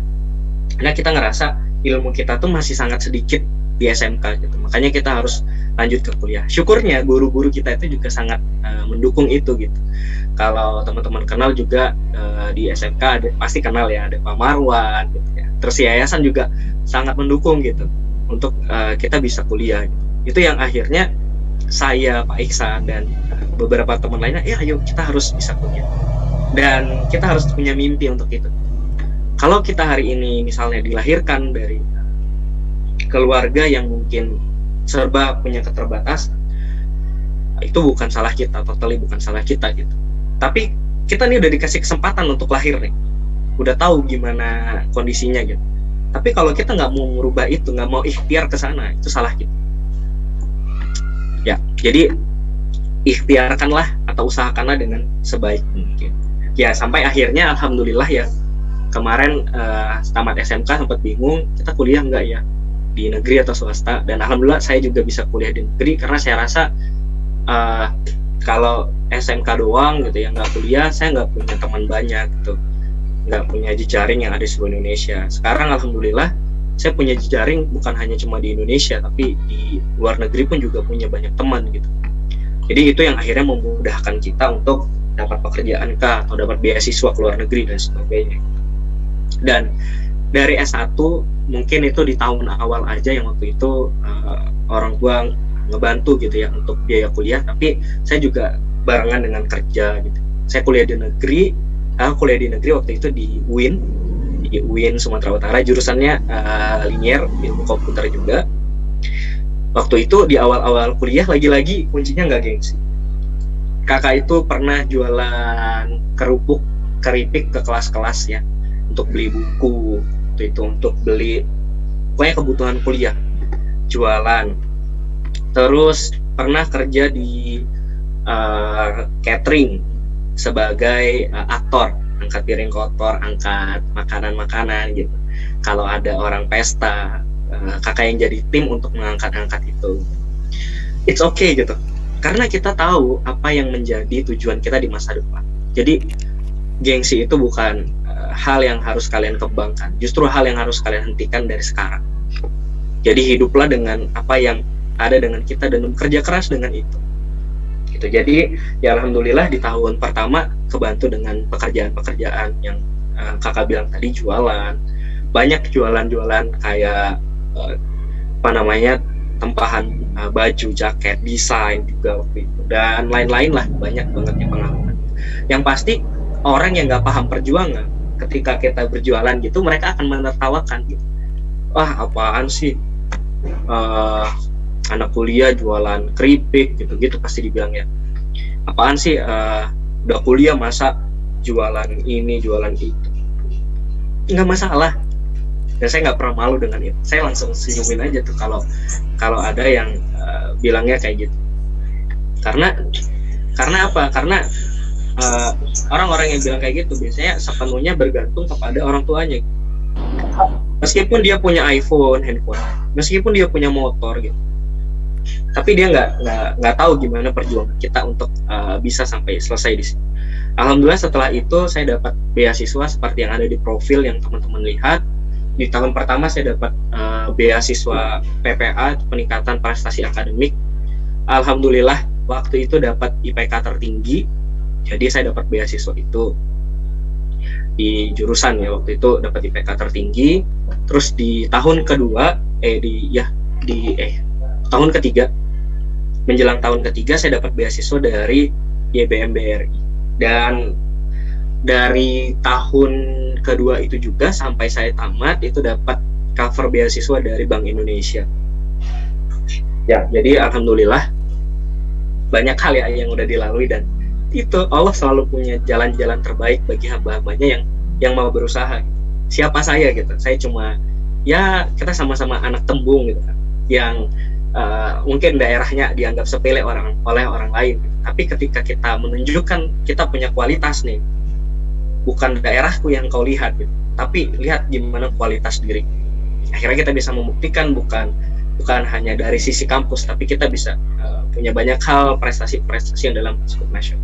S4: Nah, kita ngerasa ilmu kita tuh masih sangat sedikit di SMK gitu. Makanya kita harus lanjut ke kuliah. Syukurnya guru-guru kita itu juga sangat mendukung itu gitu. Kalau teman-teman kenal juga di SMK pasti kenal ya, ada Pak Marwan gitu ya. Terus yayasan juga sangat mendukung gitu untuk kita bisa kuliah gitu. Itu yang akhirnya saya, Pak Iksan dan beberapa teman lainnya, ya ayo kita harus bisa kuliah. Dan kita harus punya mimpi untuk itu. Kalau kita hari ini misalnya dilahirkan dari keluarga yang mungkin serba punya keterbatasan, itu bukan salah kita, totally bukan salah kita gitu. Tapi kita nih udah dikasih kesempatan untuk lahir nih, udah tahu gimana kondisinya gitu. Tapi kalau kita nggak mau merubah itu, nggak mau ikhtiar ke sana, itu salah kita. Ya, jadi ikhtiarkanlah atau usahakanlah dengan sebaik mungkin. Ya, sampai akhirnya alhamdulillah ya, kemarin tamat SMK sempat bingung, kita kuliah nggak ya, di negeri atau swasta, dan alhamdulillah saya juga bisa kuliah di negeri, karena saya rasa kalau SMK doang gitu ya, nggak kuliah, saya nggak punya teman banyak gitu, nggak punya jejaring yang ada di seluruh Indonesia. Sekarang alhamdulillah saya punya jejaring bukan hanya cuma di Indonesia, tapi di luar negeri pun juga punya banyak teman gitu. Jadi itu yang akhirnya memudahkan kita untuk dapat pekerjaan kah, atau dapat beasiswa ke luar negeri dan sebagainya. Dan dari S1 mungkin itu di tahun awal aja yang waktu itu orang tua ngebantu gitu ya untuk biaya kuliah, tapi saya juga barengan dengan kerja gitu. Saya kuliah di negeri waktu itu di UIN Sumatera Utara, jurusannya linier, ilmu komputer juga. Waktu itu di awal-awal kuliah lagi-lagi kuncinya nggak gengsi. Kakak itu pernah jualan keripik ke kelas-kelas ya, untuk beli buku, itu untuk beli pokoknya kebutuhan kuliah, jualan. Terus pernah kerja di catering sebagai aktor, angkat piring kotor, angkat makanan-makanan gitu. Kalau ada orang pesta, kakak yang jadi tim untuk mengangkat-angkat itu. It's okay gitu, karena kita tahu apa yang menjadi tujuan kita di masa depan. Jadi gengsi itu bukan hal yang harus kalian kembangkan, justru hal yang harus kalian hentikan dari sekarang. Jadi hiduplah dengan apa yang ada dengan kita dan bekerja keras dengan itu. Gitu. Jadi ya alhamdulillah di tahun pertama kebantu dengan pekerjaan-pekerjaan yang kakak bilang tadi, jualan. Banyak jualan-jualan kayak tempahan baju, jaket, desain juga waktu itu, dan lain-lain lah, banyak banget ya pengalaman. Yang pasti orang yang nggak paham perjuangan, ketika kita berjualan gitu, mereka akan menertawakan gitu. Wah, apaan sih anak kuliah jualan keripik gitu-gitu, pasti dibilang ya. Apaan sih udah kuliah masa jualan ini, jualan itu. Nggak masalah. Dan saya nggak pernah malu dengan itu. Saya langsung senyumin aja tuh kalau ada yang bilangnya kayak gitu. Karena apa? Karena orang-orang yang bilang kayak gitu biasanya sepenuhnya bergantung kepada orang tuanya. Meskipun dia punya iPhone, handphone, meskipun dia punya motor gitu, tapi dia nggak tahu gimana perjuangan kita untuk bisa sampai selesai di sini. Alhamdulillah setelah itu saya dapat beasiswa seperti yang ada di profil yang teman-teman lihat. Di tahun pertama saya dapat beasiswa PPA, peningkatan prestasi akademik. Alhamdulillah waktu itu dapat IPK tertinggi, jadi saya dapat beasiswa itu di jurusan ya, waktu itu dapat IPK tertinggi. Terus di tahun kedua tahun ketiga, menjelang tahun ketiga saya dapat beasiswa dari YBM BRI. Dan dari tahun kedua itu juga sampai saya tamat itu dapat cover beasiswa dari Bank Indonesia. Ya, jadi alhamdulillah banyak hal ya yang udah dilalui, dan itu Allah selalu punya jalan-jalan terbaik bagi hamba-hambanya yang mau berusaha. Siapa saya gitu? Saya cuma ya, kita sama-sama anak tembung gitu kan, yang mungkin daerahnya dianggap sepele oleh orang lain. Tapi ketika kita menunjukkan kita punya kualitas nih, bukan daerahku yang kau lihat gitu, tapi lihat gimana kualitas diri. Akhirnya kita bisa membuktikan bukan hanya dari sisi kampus, tapi kita bisa punya banyak hal, prestasi-prestasi yang dalam skop nasional.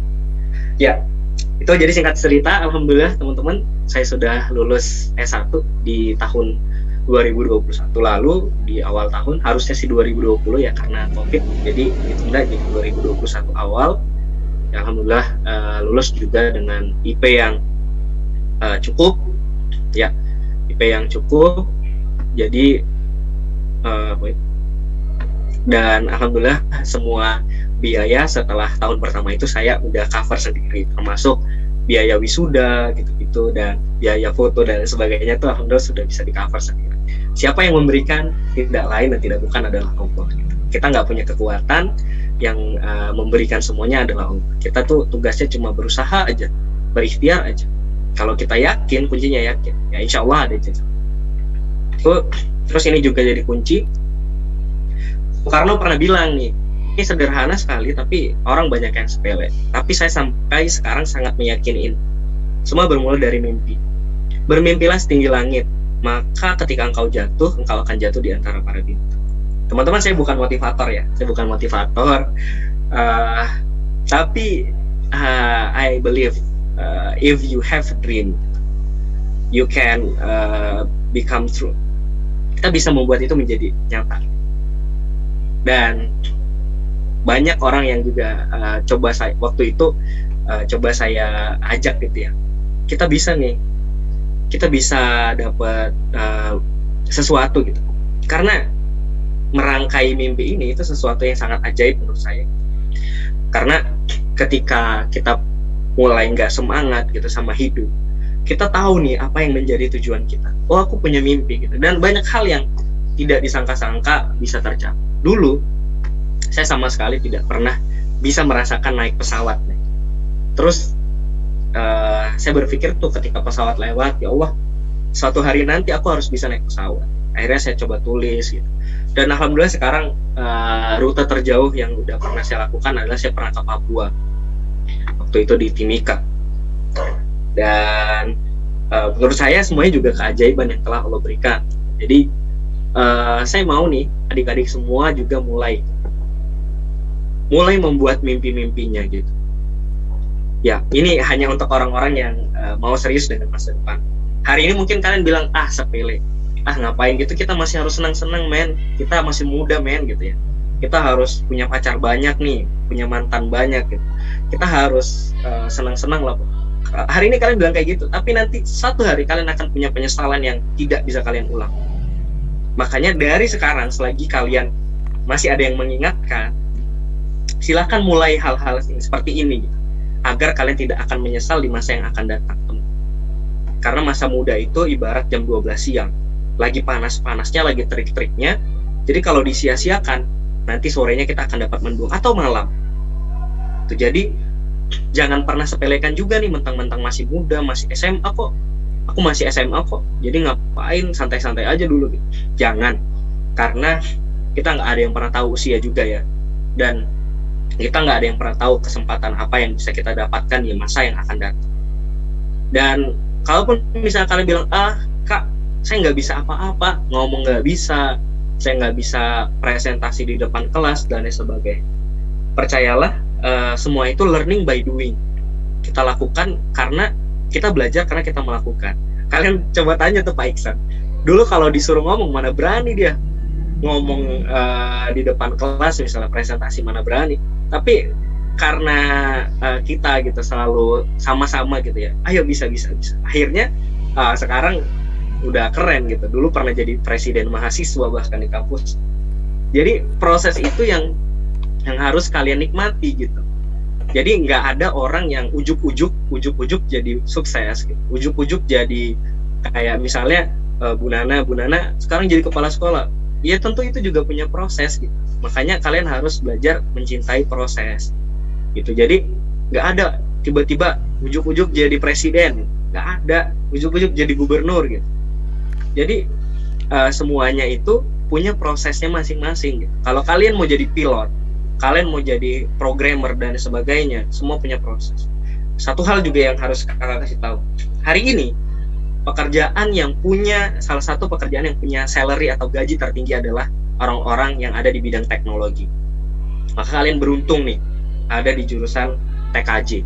S4: Ya, itu jadi singkat cerita. Alhamdulillah teman-teman, saya sudah lulus S1 di tahun 2021 lalu, di awal tahun. Harusnya sih 2020 ya, karena COVID jadi ditunda di 2021 awal. Ya, alhamdulillah lulus juga dengan IP yang cukup ya, IP yang cukup. Jadi dan alhamdulillah semua biaya setelah tahun pertama itu saya udah cover sendiri, termasuk biaya wisuda gitu-gitu dan biaya foto dan sebagainya tuh alhamdulillah sudah bisa di cover sendiri. Siapa yang memberikan? Tidak lain dan tidak bukan adalah Allah. Kita nggak punya kekuatan, yang memberikan semuanya adalah Allah. Kita tuh tugasnya cuma berusaha aja, berikhtiar aja. Kalau kita yakin, kuncinya yakin, ya insya Allah ada jalan. Terus ini juga jadi kunci. Bung Karno pernah bilang nih, ini sederhana sekali tapi orang banyak yang sepele. Tapi saya sampai sekarang sangat meyakini ini. Semua bermula dari mimpi. Bermimpilah setinggi langit, maka ketika engkau jatuh, engkau akan jatuh di antara para bintang. Teman-teman, saya bukan motivator ya, tapi I believe if you have a dream, you can become true. Kita bisa membuat itu menjadi nyata. Dan banyak orang yang juga coba saya ajak gitu ya. Kita bisa dapat sesuatu gitu. Karena merangkai mimpi ini itu sesuatu yang sangat ajaib menurut saya. Karena ketika kita mulai nggak semangat gitu sama hidup, kita tahu nih apa yang menjadi tujuan kita. Oh, aku punya mimpi gitu. Dan banyak hal yang tidak disangka-sangka bisa tercapai. Dulu saya sama sekali tidak pernah bisa merasakan naik pesawat nih. Terus saya berpikir tuh ketika pesawat lewat, ya Allah, suatu hari nanti aku harus bisa naik pesawat. Akhirnya saya coba tulis gitu. Dan alhamdulillah sekarang rute terjauh yang udah pernah saya lakukan adalah saya pernah ke Papua. Waktu itu di Timika. Dan menurut saya semuanya juga keajaiban yang telah Allah berikan. Jadi saya mau nih adik-adik semua juga mulai membuat mimpi-mimpinya gitu. Ya, ini hanya untuk orang-orang yang mau serius dengan masa depan. Hari ini mungkin kalian bilang, sepele. Ngapain gitu, kita masih harus senang-senang, men. Kita masih muda, men, gitu ya. Kita harus punya pacar banyak nih, punya mantan banyak gitu. Kita harus senang-senang lah. Hari ini kalian bilang kayak gitu, tapi nanti satu hari kalian akan punya penyesalan yang tidak bisa kalian ulang. Makanya dari sekarang, selagi kalian masih ada yang mengingatkan, silakan mulai hal-hal seperti ini gitu. Agar kalian tidak akan menyesal di masa yang akan datang. Karena masa muda itu ibarat jam 12 siang. Lagi panas-panasnya, lagi terik-teriknya. Jadi kalau disia-siakan, nanti sorenya kita akan dapat mendung. Atau malam. Jadi, jangan pernah sepelekan juga nih, mentang-mentang masih muda, masih SMA kok. Aku masih SMA kok. Jadi ngapain, santai-santai aja dulu gitu. Jangan. Karena kita nggak ada yang pernah tahu usia juga ya. Dan kita nggak ada yang pernah tahu kesempatan apa yang bisa kita dapatkan di masa yang akan datang. Dan kalaupun misalnya kalian bilang, Kak, saya nggak bisa apa-apa, ngomong nggak bisa, saya nggak bisa presentasi di depan kelas, dan lain sebagainya. Percayalah, semua itu learning by doing. Kita lakukan karena kita belajar, karena kita melakukan. Kalian coba tanya tuh Pak Iksan. Dulu kalau disuruh ngomong, mana berani dia ngomong di depan kelas, misalnya presentasi, mana berani. Tapi karena kita gitu selalu sama-sama gitu ya, ayo bisa. Akhirnya sekarang udah keren gitu. Dulu pernah jadi presiden mahasiswa bahkan di kampus. Jadi proses itu yang harus kalian nikmati gitu. Jadi nggak ada orang yang ujuk-ujuk jadi sukses gitu. Ujuk-ujuk jadi kayak misalnya Bu Nana sekarang jadi kepala sekolah. Ya tentu itu juga punya proses gitu. Makanya kalian harus belajar mencintai proses gitu. Jadi nggak ada tiba-tiba ujuk-ujuk jadi presiden, nggak ada ujuk-ujuk jadi gubernur gitu. Jadi semuanya itu punya prosesnya masing-masing gitu. Kalau kalian mau jadi pilot, kalian mau jadi programmer dan sebagainya, semua punya proses. Satu hal juga yang harus kakak kasih tahu, hari ini salah satu pekerjaan yang punya salary atau gaji tertinggi adalah orang-orang yang ada di bidang teknologi. Maka kalian beruntung nih ada di jurusan TKJ,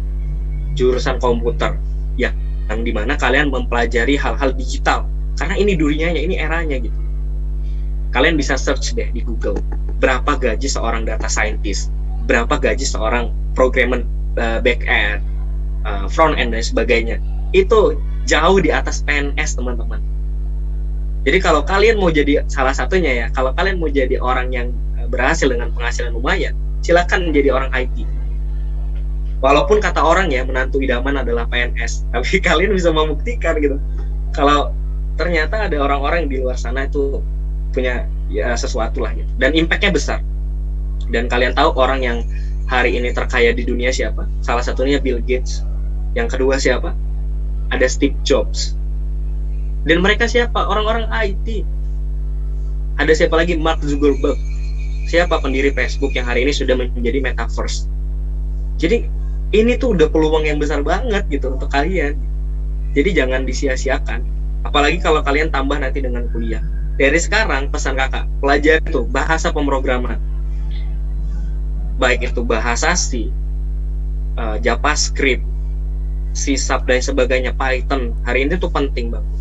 S4: jurusan komputer, yang dimana kalian mempelajari hal-hal digital. Karena ini dunianya, ini eranya gitu. Kalian bisa search deh di Google, berapa gaji seorang data scientist, berapa gaji seorang programmer back-end, front-end dan sebagainya. Itu jauh di atas PNS, teman-teman. Jadi kalau kalian mau jadi salah satunya ya, kalau kalian mau jadi orang yang berhasil dengan penghasilan lumayan, silakan menjadi orang IT. Walaupun kata orang ya, menantu idaman adalah PNS, tapi kalian bisa membuktikan gitu. Kalau ternyata ada orang-orang di luar sana itu punya ya sesuatu lah gitu. Dan impact-nya besar. Dan kalian tahu orang yang hari ini terkaya di dunia siapa? Salah satunya Bill Gates. Yang kedua siapa? Ada Steve Jobs. Dan mereka siapa? Orang-orang IT. Ada siapa lagi? Mark Zuckerberg. Siapa pendiri Facebook yang hari ini sudah menjadi metaverse. Jadi ini tuh udah peluang yang besar banget gitu untuk kalian. Jadi jangan disia-siakan. Apalagi kalau kalian tambah nanti dengan kuliah. Dari sekarang pesan kakak, pelajari tuh bahasa pemrograman. Baik itu bahasa C, JavaScript, C# dan sebagainya, Python. Hari ini tuh penting banget.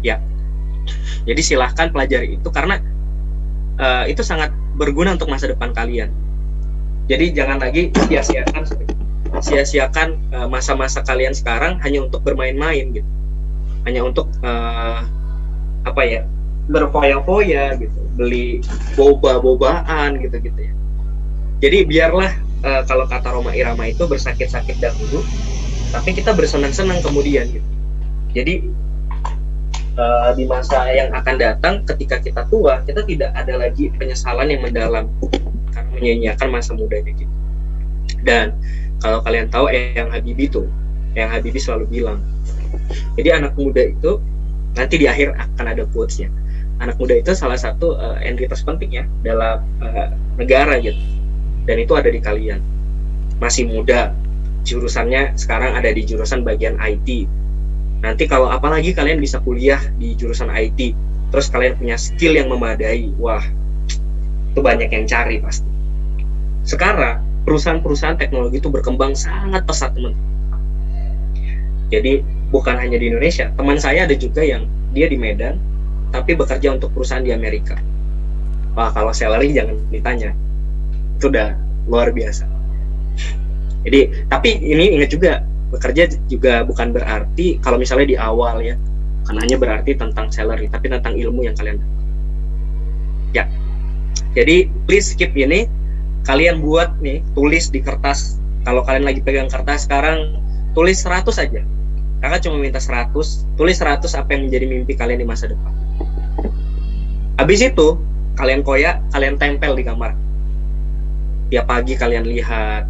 S4: Ya. Jadi silahkan pelajari itu karena itu sangat berguna untuk masa depan kalian. Jadi jangan lagi sia-siakan masa-masa kalian sekarang hanya untuk bermain-main gitu, hanya untuk berfoya-foya gitu, beli boba-bobaan gitu ya. Jadi biarlah kalau kata Rhoma Irama itu bersakit-sakit dahulu, tapi kita bersenang-senang kemudian gitu. Jadi di masa yang akan datang ketika kita tua, kita tidak ada lagi penyesalan yang mendalam karena menyia-nyiakan masa mudanya gitu. Dan kalau kalian tahu Eyang Habibie selalu bilang, jadi anak muda itu nanti di akhir akan ada quotes-nya. Anak muda itu salah satu entitas penting ya dalam negara gitu. Dan itu ada di kalian. Masih muda, jurusannya sekarang ada di jurusan bagian IT. Nanti kalau apalagi kalian bisa kuliah di jurusan IT, terus kalian punya skill yang memadai, wah, itu banyak yang cari pasti. Sekarang perusahaan-perusahaan teknologi itu berkembang sangat pesat, teman. Jadi bukan hanya di Indonesia, teman saya ada juga yang dia di Medan, tapi bekerja untuk perusahaan di Amerika. Wah, kalau salary jangan ditanya, itu udah luar biasa. Jadi, tapi ini ingat juga, bekerja juga bukan berarti kalau misalnya di awal ya, bukan hanya berarti tentang salary, tapi tentang ilmu yang kalian dapat. Ya, jadi please skip ini. Kalian buat nih, tulis di kertas. Kalau kalian lagi pegang kertas sekarang, tulis 100 aja. Kakak cuma minta 100. Tulis 100 apa yang menjadi mimpi kalian di masa depan. Habis itu, kalian koyak, kalian tempel di kamar. Tiap pagi kalian lihat,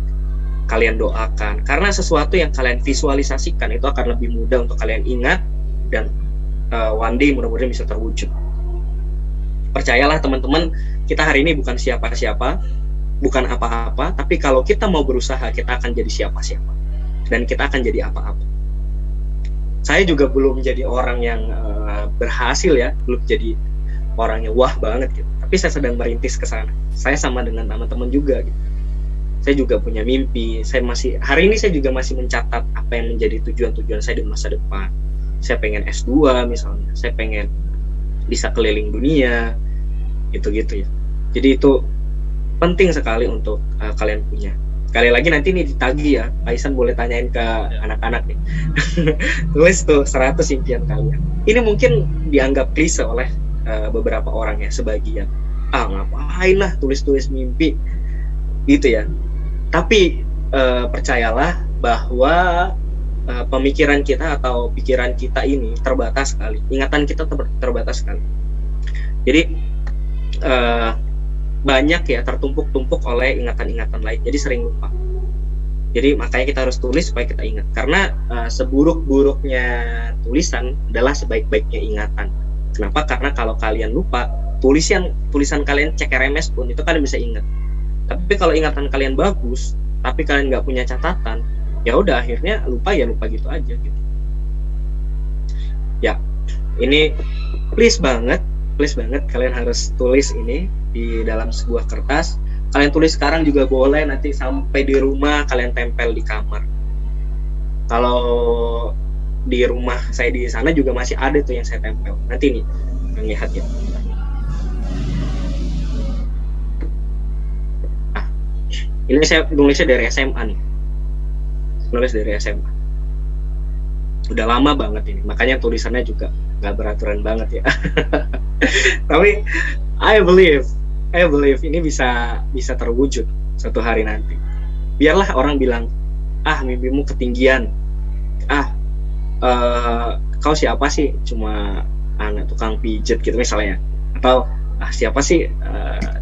S4: kalian doakan, karena sesuatu yang kalian visualisasikan itu akan lebih mudah untuk kalian ingat dan one day mudah-mudahan bisa terwujud. Percayalah teman-teman, kita hari ini bukan siapa-siapa, bukan apa-apa, tapi kalau kita mau berusaha, kita akan jadi siapa-siapa dan kita akan jadi apa-apa. Saya juga belum jadi orang yang berhasil ya, belum jadi orang yang wah banget gitu, tapi saya sedang merintis ke sana. Saya sama dengan teman-teman juga gitu. Saya juga punya mimpi. Hari ini saya juga masih mencatat apa yang menjadi tujuan-tujuan saya di masa depan. Saya pengen S2 misalnya. Saya pengen bisa keliling dunia. Gitu-gitu ya. Jadi itu penting sekali untuk kalian punya. Sekali lagi nanti nih ditagih ya. Aisan boleh tanyain ke anak-anak nih. Tulis tuh 100 impian kalian. Ini mungkin dianggap klise oleh beberapa orang ya, sebagian. Ngapain lah tulis-tulis mimpi. Gitu ya. Tapi percayalah bahwa pemikiran kita atau pikiran kita ini terbatas sekali, ingatan kita terbatas sekali. Jadi banyak ya tertumpuk-tumpuk oleh ingatan-ingatan lain, jadi sering lupa. Jadi makanya kita harus tulis supaya kita ingat, karena seburuk-buruknya tulisan adalah sebaik-baiknya ingatan. Kenapa? Karena kalau kalian lupa, tulisan kalian CKRMS pun itu kalian bisa ingat. Tapi kalau ingatan kalian bagus, tapi kalian nggak punya catatan, ya udah akhirnya lupa gitu aja gitu. Ya, ini please banget kalian harus tulis ini di dalam sebuah kertas. Kalian tulis sekarang juga boleh, nanti sampai di rumah kalian tempel di kamar. Kalau di rumah saya di sana juga masih ada tuh yang saya tempel. Nanti nih, yang lihat ya. Ini saya nulisnya dari SMA nih. Nulis dari SMA. Udah lama banget ini. Makanya tulisannya juga gak beraturan banget ya. Tapi I believe ini bisa terwujud suatu hari nanti. Biarlah orang bilang, mimpimu ketinggian. Kau siapa sih? Cuma anak tukang pijet gitu misalnya. Atau siapa sih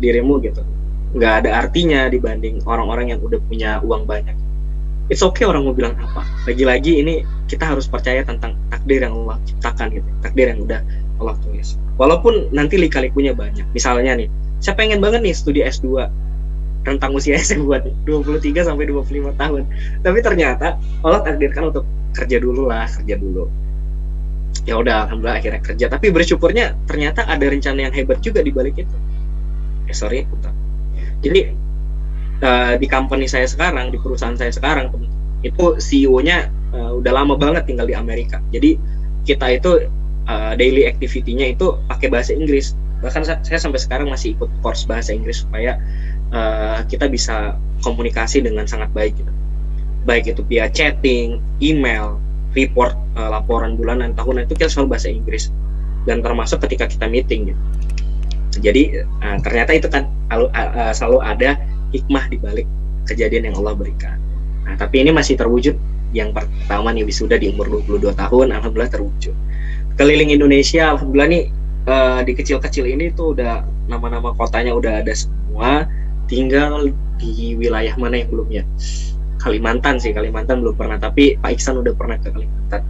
S4: dirimu gitu. Nggak ada artinya dibanding orang-orang yang udah punya uang banyak. It's okay orang mau bilang apa. Lagi-lagi ini kita harus percaya tentang takdir yang Allah ciptakan gitu. Takdir yang udah Allah tulis. Walaupun nanti lika-likunya banyak. Misalnya nih, saya pengen banget nih studi S2. Rentang usia saya buat 23 sampai 25 tahun. Tapi ternyata Allah takdirkan untuk kerja dulu. Ya udah, alhamdulillah akhirnya kerja. Tapi bersyukurnya ternyata ada rencana yang hebat juga di balik itu. Jadi di company saya sekarang, di perusahaan saya sekarang, itu CEO-nya udah lama banget tinggal di Amerika. Jadi kita itu daily activity-nya itu pakai bahasa Inggris. Bahkan saya sampai sekarang masih ikut course bahasa Inggris supaya kita bisa komunikasi dengan sangat baik gitu. Baik itu via chatting, email, report, laporan bulanan, tahunan, itu kita selalu bahasa Inggris. Dan termasuk ketika kita meeting gitu. Jadi ternyata itu kan selalu ada hikmah di balik kejadian yang Allah berikan. Nah, tapi ini masih terwujud. Yang pertama nih, wisuda di umur 22 tahun, alhamdulillah terwujud. Keliling Indonesia, alhamdulillah nih di kecil-kecil ini tuh udah nama-nama kotanya udah ada semua. Tinggal di wilayah mana yang belum ya? Kalimantan belum pernah, tapi Pak Iksan udah pernah ke Kalimantan.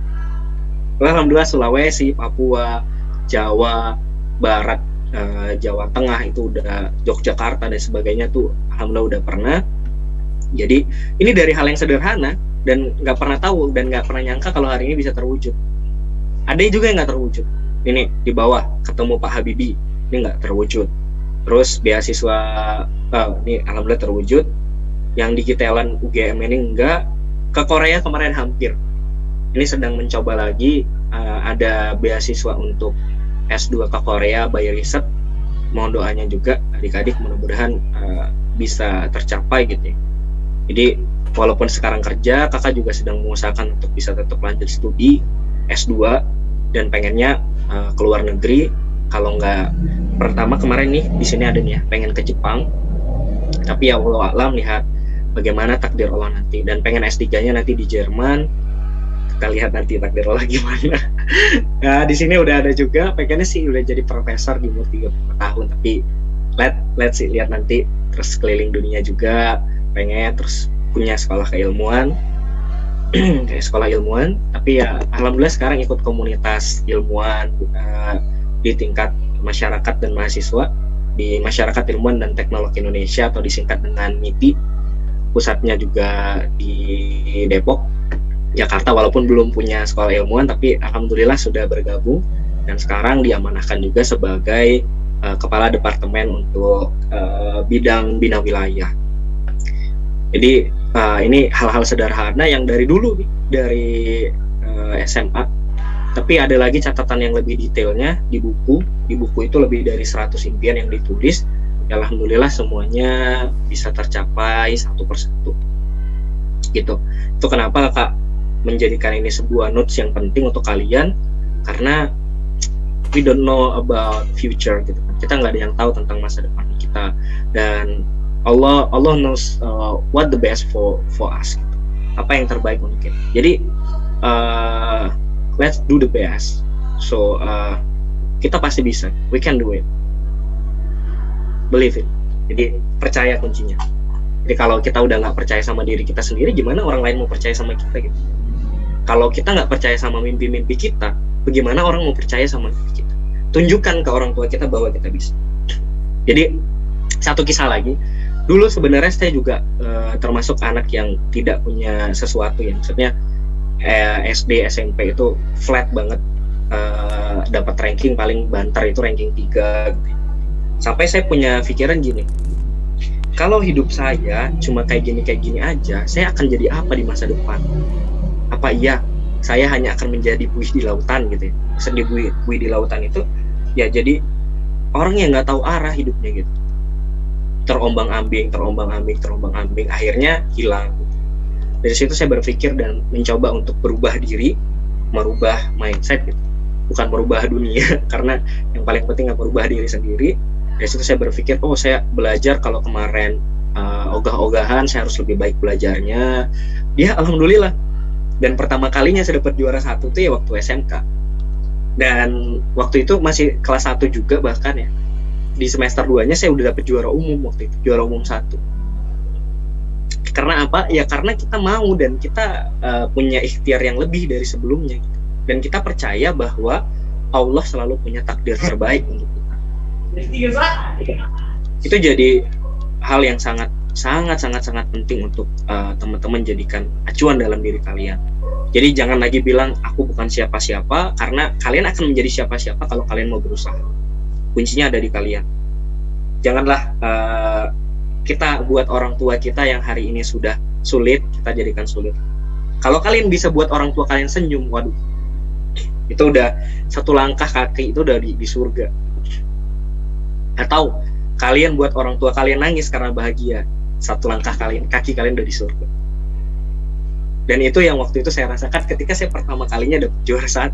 S4: Alhamdulillah Sulawesi, Papua, Jawa Barat, Jawa Tengah itu udah, Yogyakarta dan sebagainya tuh alhamdulillah udah pernah. Jadi ini dari hal yang sederhana dan nggak pernah tahu dan nggak pernah nyangka kalau hari ini bisa terwujud. Ada juga yang nggak terwujud. Ini di bawah ketemu Pak Habibie, ini nggak terwujud. Terus beasiswa ini alhamdulillah terwujud. Yang digitalan UGM ini enggak. Ke Korea kemarin hampir. Ini sedang mencoba lagi, ada beasiswa untuk S2 ke Korea by riset. Mohon doanya juga adik-adik, mudah-mudahan bisa tercapai gitu ya. Jadi walaupun sekarang kerja, kakak juga sedang mengusahakan untuk bisa tetap lanjut studi S2 dan pengennya ke luar negeri. Kalau nggak, pertama kemarin nih di sini ada nih ya, pengen ke Jepang. Tapi ya Allah alam, lihat bagaimana takdir Allah nanti. Dan pengen S3-nya nanti di Jerman. Kita lihat nanti takdir Allah gimana. Nah, di sini udah ada juga, pengennya sih udah jadi profesor di umur 35 tahun. Tapi let's see, lihat nanti. Terus keliling dunia juga, pengen terus punya sekolah keilmuan. Kayak sekolah ilmuwan. Tapi ya alhamdulillah sekarang ikut komunitas ilmuwan di tingkat masyarakat dan mahasiswa di Masyarakat Ilmuwan dan Teknologi Indonesia atau disingkat dengan MITI. Pusatnya juga di Depok, Jakarta, walaupun belum punya sekolah ilmuwan, tapi alhamdulillah sudah bergabung dan sekarang diamanahkan juga sebagai kepala departemen untuk bidang bina wilayah. Jadi ini hal-hal sederhana yang dari dulu dari SMA. Tapi ada lagi catatan yang lebih detailnya di buku. Di buku itu lebih dari 100 impian yang ditulis. Ya, alhamdulillah semuanya bisa tercapai satu persatu. Gitu. Itu kenapa kakak menjadikan ini sebuah notes yang penting untuk kalian, karena we don't know about future gitu kan. Kita nggak ada yang tahu tentang masa depan kita, dan Allah knows what the best for us gitu. Apa yang terbaik untuk kita. Jadi let's do the best. So kita pasti bisa. We can do it. Believe it. Jadi percaya kuncinya. Jadi kalau kita udah nggak percaya sama diri kita sendiri, gimana orang lain mau percaya sama kita gitu? Kalau kita nggak percaya sama mimpi-mimpi kita, bagaimana orang mau percaya sama mimpi kita? Tunjukkan ke orang tua kita bahwa kita bisa. Jadi satu kisah lagi. Dulu sebenarnya saya juga termasuk anak yang tidak punya sesuatu ya. Maksudnya SD, SMP itu flat banget, dapat ranking paling banter itu ranking 3 gitu. Sampai saya punya pikiran gini, kalau hidup saya cuma kayak gini aja, saya akan jadi apa di masa depan? Apa iya saya hanya akan menjadi buih di lautan gitu ya? Sedih buih di lautan itu ya jadi orang yang nggak tahu arah hidupnya gitu, terombang-ambing, akhirnya hilang. Dari situ saya berpikir dan mencoba untuk berubah diri, merubah mindset gitu. Bukan merubah dunia, karena yang paling penting adalah merubah diri sendiri. Dari situ saya berpikir, saya belajar kalau kemarin ogah-ogahan, saya harus lebih baik belajarnya. Ya alhamdulillah. Dan pertama kalinya saya dapat juara 1 tuh ya waktu SMK. Dan waktu itu masih kelas 1 juga bahkan ya. Di semester 2-nya saya udah dapat juara umum waktu itu, juara umum 1. Karena apa? Ya karena kita mau dan kita punya ikhtiar yang lebih dari sebelumnya gitu. Dan kita percaya bahwa Allah selalu punya takdir terbaik untuk kita. Itu jadi hal yang sangat penting untuk teman-teman jadikan acuan dalam diri kalian. Jadi jangan lagi bilang aku bukan siapa-siapa, karena kalian akan menjadi siapa-siapa kalau kalian mau berusaha. Kuncinya ada di kalian. Janganlah kita buat orang tua kita yang hari ini sudah sulit, kita jadikan sulit. Kalau kalian bisa buat orang tua kalian senyum, waduh, itu udah satu langkah kaki, itu udah di surga. Atau kalian buat orang tua kalian nangis karena bahagia, satu langkah kaki kalian udah di surga. Dan itu yang waktu itu saya rasakan ketika saya pertama kalinya dapet juara 1.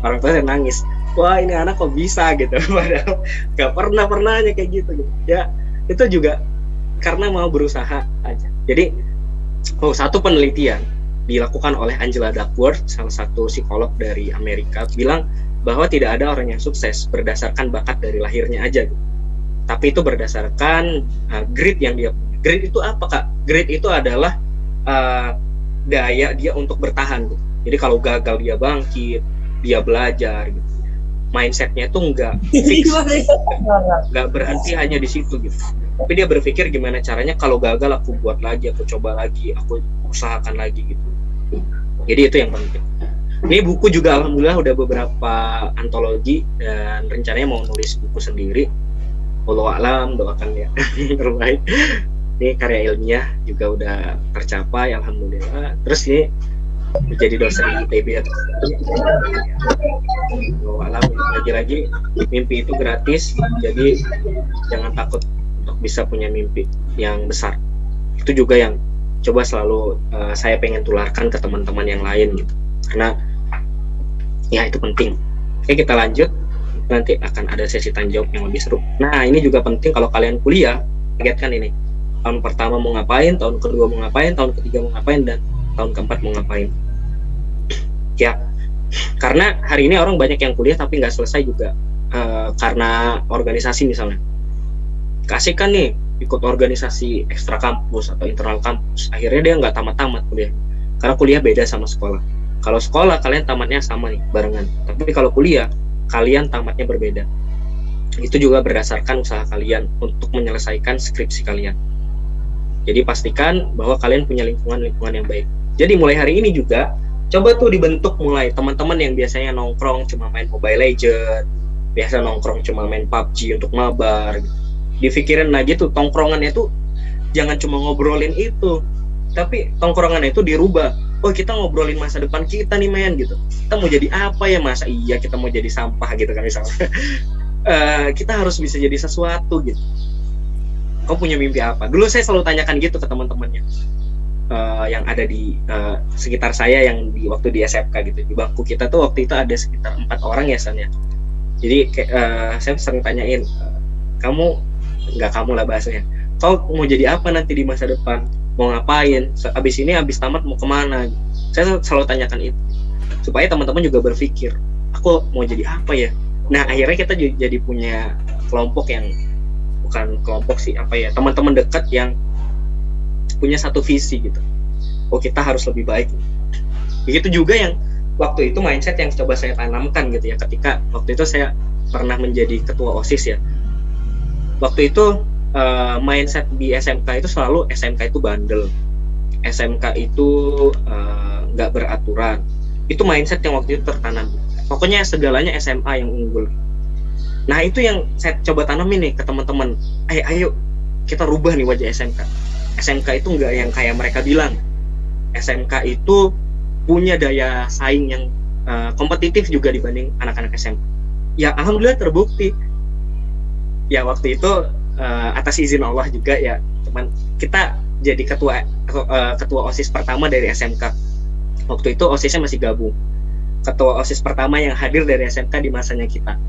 S4: Orang tua saya nangis, wah ini anak kok bisa gitu, padahal gak pernahnya kayak gitu. Ya itu juga karena mau berusaha aja. Jadi satu penelitian dilakukan oleh Angela Duckworth, salah satu psikolog dari Amerika, bilang bahwa tidak ada orang yang sukses berdasarkan bakat dari lahirnya aja gitu. Tapi itu berdasarkan grit yang dia punya. Grit itu apa, Kak? Grit itu adalah daya dia untuk bertahan gitu. Jadi kalau gagal dia bangkit, dia belajar gitu. Mindsetnya itu nggak fix, nggak berhenti hanya di situ gitu. Tapi dia berpikir gimana caranya kalau gagal aku buat lagi, aku coba lagi, aku usahakan lagi gitu. Jadi itu yang penting. Ini buku juga alhamdulillah udah beberapa antologi dan rencananya mau nulis buku sendiri. Wallahu a'lam, doakan ya terbaik. Ini karya ilmiah juga udah tercapai alhamdulillah. Terus ini menjadi dosen ITB atau lagi-lagi mimpi itu gratis, jadi jangan takut untuk bisa punya mimpi yang besar. Itu juga yang coba selalu saya pengen tularkan ke teman-teman yang lain gitu, karena ya itu penting. Oke, kita lanjut, nanti akan ada sesi tanya jawab yang lebih seru. Nah ini juga penting kalau kalian kuliah, targetkan ini tahun pertama mau ngapain, tahun kedua mau ngapain, tahun ketiga mau ngapain, dan tahun keempat mau ngapain. Ya, karena hari ini orang banyak yang kuliah tapi nggak selesai juga karena organisasi misalnya. Kasihkan nih ikut organisasi ekstra kampus atau internal kampus, akhirnya dia nggak tamat-tamat kuliah. Karena kuliah beda sama sekolah. Kalau sekolah kalian tamatnya sama nih, barengan. Tapi kalau kuliah kalian tamatnya berbeda. Itu juga berdasarkan usaha kalian untuk menyelesaikan skripsi kalian. Jadi pastikan bahwa kalian punya lingkungan yang baik. Jadi mulai hari ini juga coba tuh dibentuk mulai teman-teman yang biasanya nongkrong cuma main Mobile Legends, biasa nongkrong cuma main PUBG untuk mabar. Dipikirin lagi tuh tongkrongannya tuh jangan cuma ngobrolin itu, tapi tongkrongannya itu dirubah. Oh kita ngobrolin masa depan kita nih men gitu. Kita mau jadi apa ya, masa iya kita mau jadi sampah gitu kan misalnya. Kita harus bisa jadi sesuatu gitu. Kau punya mimpi apa? Dulu saya selalu tanyakan gitu ke teman-temannya yang ada di sekitar saya yang waktu di SMK gitu. Di bangku kita tuh waktu itu ada sekitar 4 orang ya San ya. Jadi saya sering tanyain, kamu lah bahasanya, kau mau jadi apa nanti di masa depan? Mau ngapain? Abis tamat mau kemana? Saya selalu tanyakan itu supaya teman-teman juga berpikir, aku mau jadi apa ya? Nah akhirnya kita jadi punya kelompok yang bukan kelompok sih, teman-teman dekat yang punya satu visi gitu. Oh kita harus lebih baik. Begitu juga yang waktu itu mindset yang coba saya tanamkan gitu ya, ketika waktu itu saya pernah menjadi ketua OSIS ya. Waktu itu mindset di SMK itu selalu SMK itu bandel, SMK itu nggak beraturan. Itu mindset yang waktu itu tertanam. Pokoknya segalanya SMA yang unggul. Nah itu yang saya coba tanamin nih ke teman-teman. Ayo kita rubah nih wajah SMK. SMK itu nggak yang kayak mereka bilang. SMK itu punya daya saing yang kompetitif juga dibanding anak-anak SMA. Ya alhamdulillah terbukti. Ya waktu itu atas izin Allah juga ya, teman kita jadi ketua OSIS pertama dari SMK. Waktu itu OSISnya masih gabung. Ketua OSIS pertama yang hadir dari SMK di masanya kita.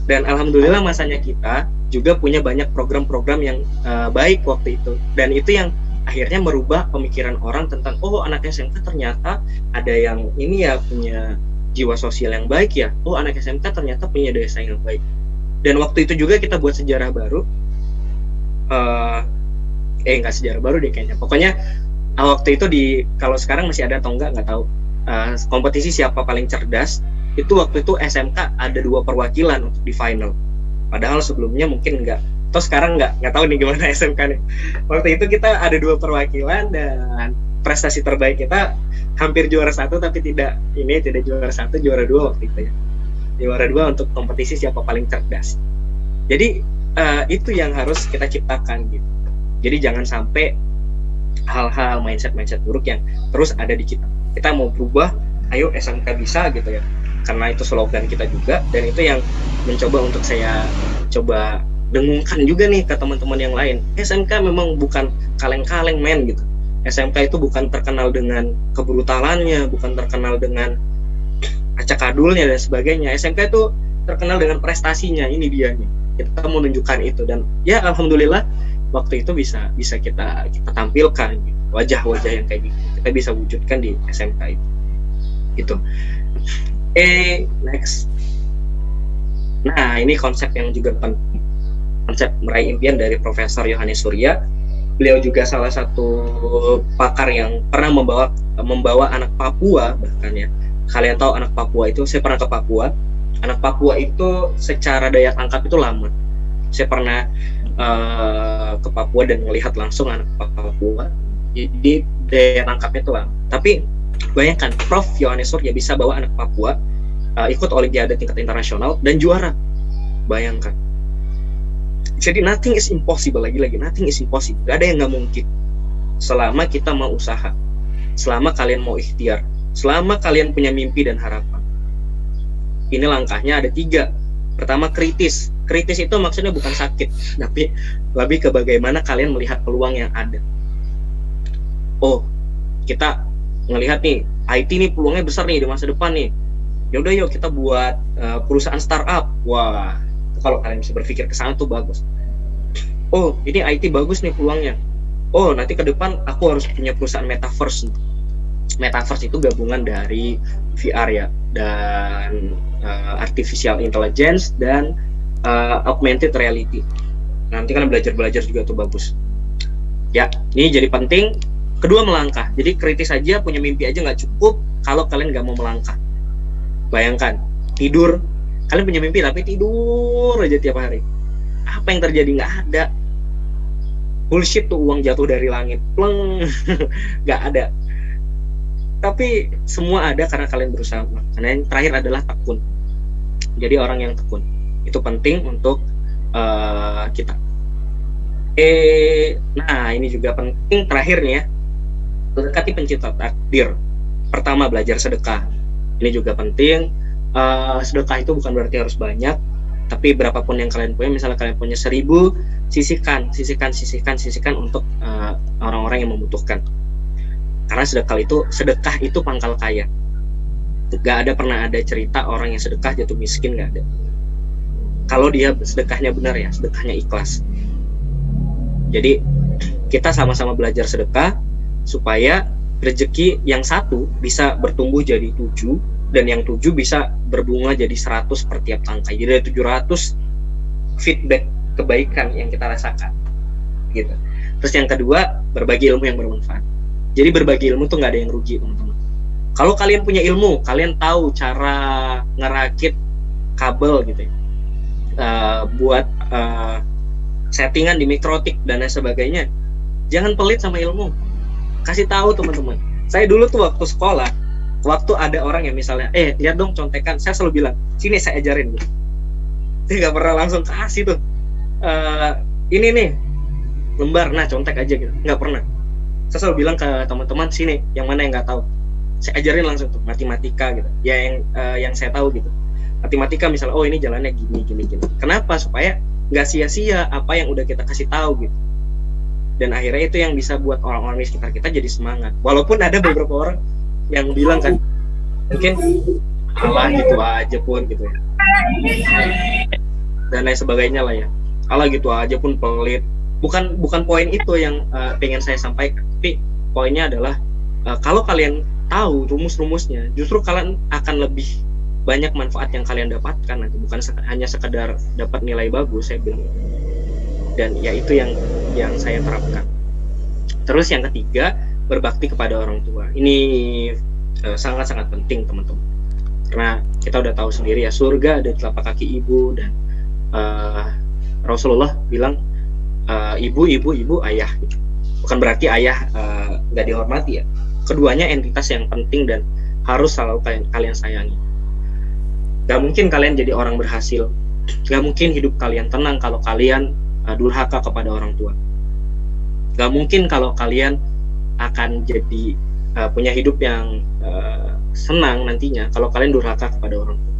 S4: Dan alhamdulillah masanya kita juga punya banyak program-program yang baik waktu itu. Dan itu yang akhirnya merubah pemikiran orang tentang, oh anak SMK ternyata ada yang ini ya, punya jiwa sosial yang baik ya. Oh anak SMK ternyata punya daya saing yang baik. Dan waktu itu juga kita buat sejarah baru. Nggak sejarah baru deh kayaknya. Pokoknya waktu itu kalau sekarang masih ada atau nggak tahu. Kompetisi siapa paling cerdas itu waktu itu SMK ada 2 perwakilan untuk di final, padahal sebelumnya mungkin enggak. Terus sekarang nggak tahu nih gimana SMK nih. Waktu itu kita ada 2 perwakilan dan prestasi terbaik kita hampir juara 1 tapi tidak juara 1, juara 2 waktu itu ya. Juara 2 untuk kompetisi siapa paling cerdas. Jadi itu yang harus kita ciptakan gitu. Jadi jangan sampai hal-hal mindset buruk yang terus ada di kita. Kita mau berubah, ayo SMK bisa gitu ya. Karena itu slogan kita juga, dan itu yang mencoba untuk saya coba dengungkan juga nih ke teman-teman yang lain. SMK memang bukan kaleng-kaleng men gitu. SMK itu bukan terkenal dengan kebrutalannya, bukan terkenal dengan acak-adulnya dan sebagainya. SMK itu terkenal dengan prestasinya. Ini dia nih. Kita mau menunjukkan itu, dan ya alhamdulillah waktu itu bisa kita tampilkan gitu. Wajah-wajah yang kayak gitu. Kita bisa wujudkan di SMK itu. Gitu. Next. Nah, ini konsep yang juga penting. Konsep meraih impian dari Profesor Yohanes Surya. Beliau juga salah satu pakar yang pernah membawa anak Papua bahkan ya. Kalian tahu anak Papua itu, saya pernah ke Papua. Anak Papua itu secara daya tangkap itu lama. Saya pernah ke Papua dan melihat langsung anak Papua. Jadi daya tangkapnya itu lama. Tapi bayangkan Prof Yohanes Surya bisa bawa anak Papua ikut Olimpiade tingkat internasional dan juara. Bayangkan. Jadi nothing is impossible, lagi-lagi nothing is impossible. Gak ada yang nggak mungkin. Selama kita mau usaha, selama kalian mau ikhtiar, selama kalian punya mimpi dan harapan. Ini langkahnya ada 3. Pertama, kritis. Kritis itu maksudnya bukan sakit, tapi lebih ke bagaimana kalian melihat peluang yang ada. Oh, kita ngelihat nih, IT nih peluangnya besar nih di masa depan nih. Ya udah yuk kita buat perusahaan startup. Wah, kalau kalian bisa berpikir ke sana tuh bagus. Oh, ini IT bagus nih peluangnya. Oh, nanti ke depan aku harus punya perusahaan metaverse. Metaverse itu gabungan dari VR ya, dan artificial intelligence dan augmented reality. Nanti kan belajar juga tuh bagus. Ya, ini jadi penting. Kedua, melangkah. Jadi kritis aja, punya mimpi aja nggak cukup kalau kalian nggak mau melangkah. Bayangkan, tidur. Kalian punya mimpi tapi tidur aja tiap hari. Apa yang terjadi? Nggak ada. Bullshit tuh uang jatuh dari langit. Pleng. Nggak ada. Tapi semua ada karena kalian berusaha. Karena yang terakhir adalah tekun. Jadi orang yang tekun. Itu penting untuk kita. Nah ini juga penting terakhir nih ya. Mendekati pencipta takdir. Pertama, belajar sedekah. Ini juga penting. Sedekah itu bukan berarti harus banyak, tapi berapapun yang kalian punya. Misalnya kalian punya 1000, sisihkan untuk orang-orang yang membutuhkan. Karena sedekah itu pangkal kaya. Pernah ada cerita orang yang sedekah jatuh miskin, nggak ada. Kalau dia sedekahnya benar ya, sedekahnya ikhlas. Jadi kita sama-sama belajar sedekah supaya rezeki yang 1 bisa bertumbuh jadi 7, dan yang 7 bisa berbunga jadi 100 per tiap tangkai. Jadi ada 700 feedback kebaikan yang kita rasakan gitu. Terus yang kedua, berbagi ilmu yang bermanfaat. Jadi berbagi ilmu tuh nggak ada yang rugi, teman-teman. Kalau kalian punya ilmu, kalian tahu cara ngerakit kabel gitu ya, buat settingan di mikrotik dan lain sebagainya, jangan pelit sama ilmu. Kasih tahu teman-teman. Saya dulu tuh waktu sekolah, waktu ada orang yang misalnya, lihat dong contekan, saya selalu bilang, sini saya ajarin gitu. Saya nggak pernah langsung kasih tuh, ini nih lembar, nah contek aja gitu, nggak pernah. Saya selalu bilang ke teman-teman, sini yang mana yang nggak tahu, saya ajarin langsung tuh matematika gitu, ya yang saya tahu gitu. Matematika misalnya, oh ini jalannya gini. Kenapa? Supaya nggak sia-sia apa yang udah kita kasih tahu gitu. Dan akhirnya itu yang bisa buat orang-orang di sekitar kita jadi semangat. Walaupun ada beberapa orang yang bilang kan, mungkin alah gitu aja pun gitu ya, dan lain sebagainya lah ya, alah gitu aja pun pelit. Bukan poin itu yang pengen saya sampaikan, tapi poinnya adalah kalau kalian tahu rumus-rumusnya, justru kalian akan lebih banyak manfaat yang kalian dapatkan nanti, bukan hanya sekedar dapat nilai bagus, saya bilang. Dan ya itu yang saya terapkan. Terus yang ketiga, berbakti kepada orang tua. Ini sangat-sangat penting, teman-teman. Karena kita udah tahu sendiri ya, surga ada di telapak kaki ibu, dan Rasulullah bilang ibu, ayah gitu. Bukan berarti ayah nggak dihormati ya. Keduanya entitas yang penting dan harus selalu kalian sayangi. Gak mungkin kalian jadi orang berhasil, gak mungkin hidup kalian tenang kalau kalian durhaka kepada orang tua. Gak mungkin kalau kalian akan jadi punya hidup yang senang nantinya kalau kalian durhaka kepada orang tua.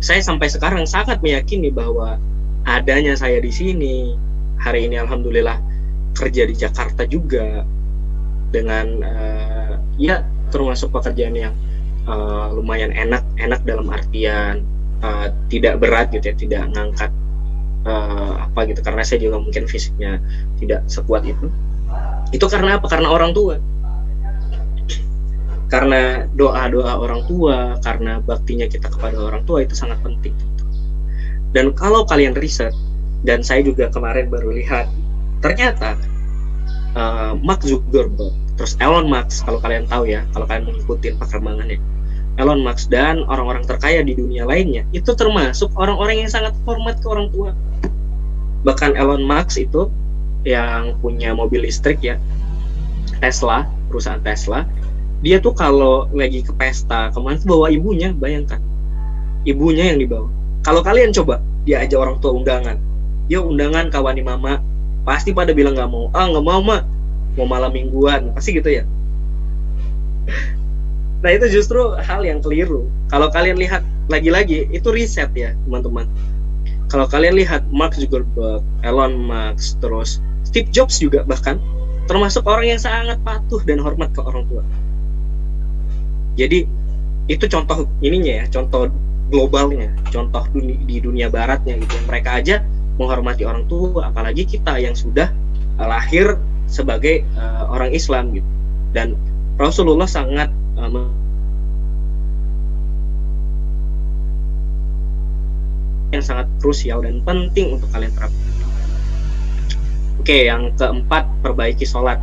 S4: Saya sampai sekarang sangat meyakini bahwa adanya saya di sini hari ini, alhamdulillah kerja di Jakarta juga dengan ya termasuk pekerjaan yang lumayan enak dalam artian tidak berat gitu ya, tidak ngangkat apa gitu, karena saya juga mungkin fisiknya tidak sekuat itu karena apa? Karena orang tua, karena doa orang tua, karena baktinya kita kepada orang tua itu sangat penting. Dan kalau kalian riset, dan saya juga kemarin baru lihat, ternyata Mark Zuckerberg, terus Elon Musk, kalau kalian tahu ya, kalau kalian mengikuti perkembangannya, Elon Musk dan orang-orang terkaya di dunia lainnya itu termasuk orang-orang yang sangat hormat ke orang tua. Bahkan Elon Musk itu yang punya mobil listrik ya, Tesla, perusahaan Tesla, dia tuh kalau lagi ke pesta kemana tuh bawa ibunya, bayangkan ibunya yang dibawa. Kalau kalian coba dia ajak orang tua undangan, yuk undangan kawani mama, pasti pada bilang nggak mau, nggak mau mak, mau malam mingguan, pasti gitu ya. Nah itu justru hal yang keliru. Kalau kalian lihat lagi-lagi itu riset ya teman-teman. Kalau kalian lihat Mark Zuckerberg, Elon Musk, terus Steve Jobs juga bahkan termasuk orang yang sangat patuh dan hormat ke orang tua. Jadi itu contoh ininya ya, contoh globalnya, contoh di dunia baratnya gitu. Mereka aja menghormati orang tua, apalagi kita yang sudah lahir sebagai orang Islam gitu. Dan Rasulullah sangat yang sangat krusial dan penting untuk kalian terapkan. Oke, yang keempat, perbaiki sholat.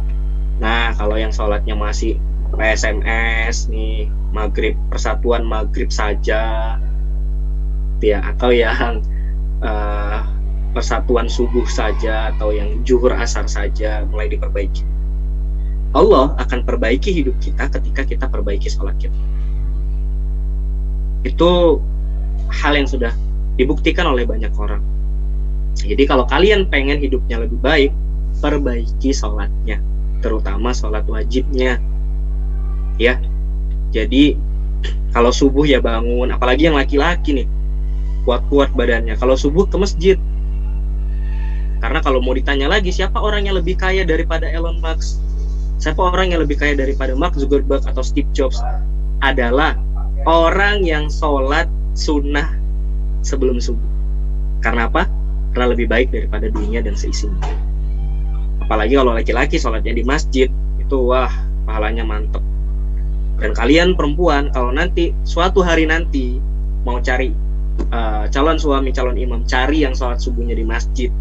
S4: Nah, kalau yang sholatnya masih PSMS nih, maghrib, persatuan maghrib saja ya, atau yang persatuan subuh saja, atau yang zuhur asar saja, mulai diperbaiki. Allah akan perbaiki hidup kita ketika kita perbaiki sholat kita. Itu hal yang sudah dibuktikan oleh banyak orang. Jadi kalau kalian pengen hidupnya lebih baik, perbaiki sholatnya, terutama sholat wajibnya. Ya, jadi kalau subuh ya bangun, apalagi yang laki-laki nih, kuat-kuat badannya. Kalau subuh ke masjid. Karena kalau mau ditanya lagi, siapa orang yang lebih kaya daripada Elon Musk? Siapa orang yang lebih kaya daripada Mark Zuckerberg atau Steve Jobs? Adalah orang yang sholat sunnah sebelum subuh. Karena apa? Karena lebih baik daripada dunia dan seisinya. Apalagi kalau laki-laki sholatnya di masjid, itu wah, pahalanya mantep. Dan kalian perempuan, kalau nanti suatu hari nanti mau cari calon suami, calon imam, cari yang sholat subuhnya di masjid,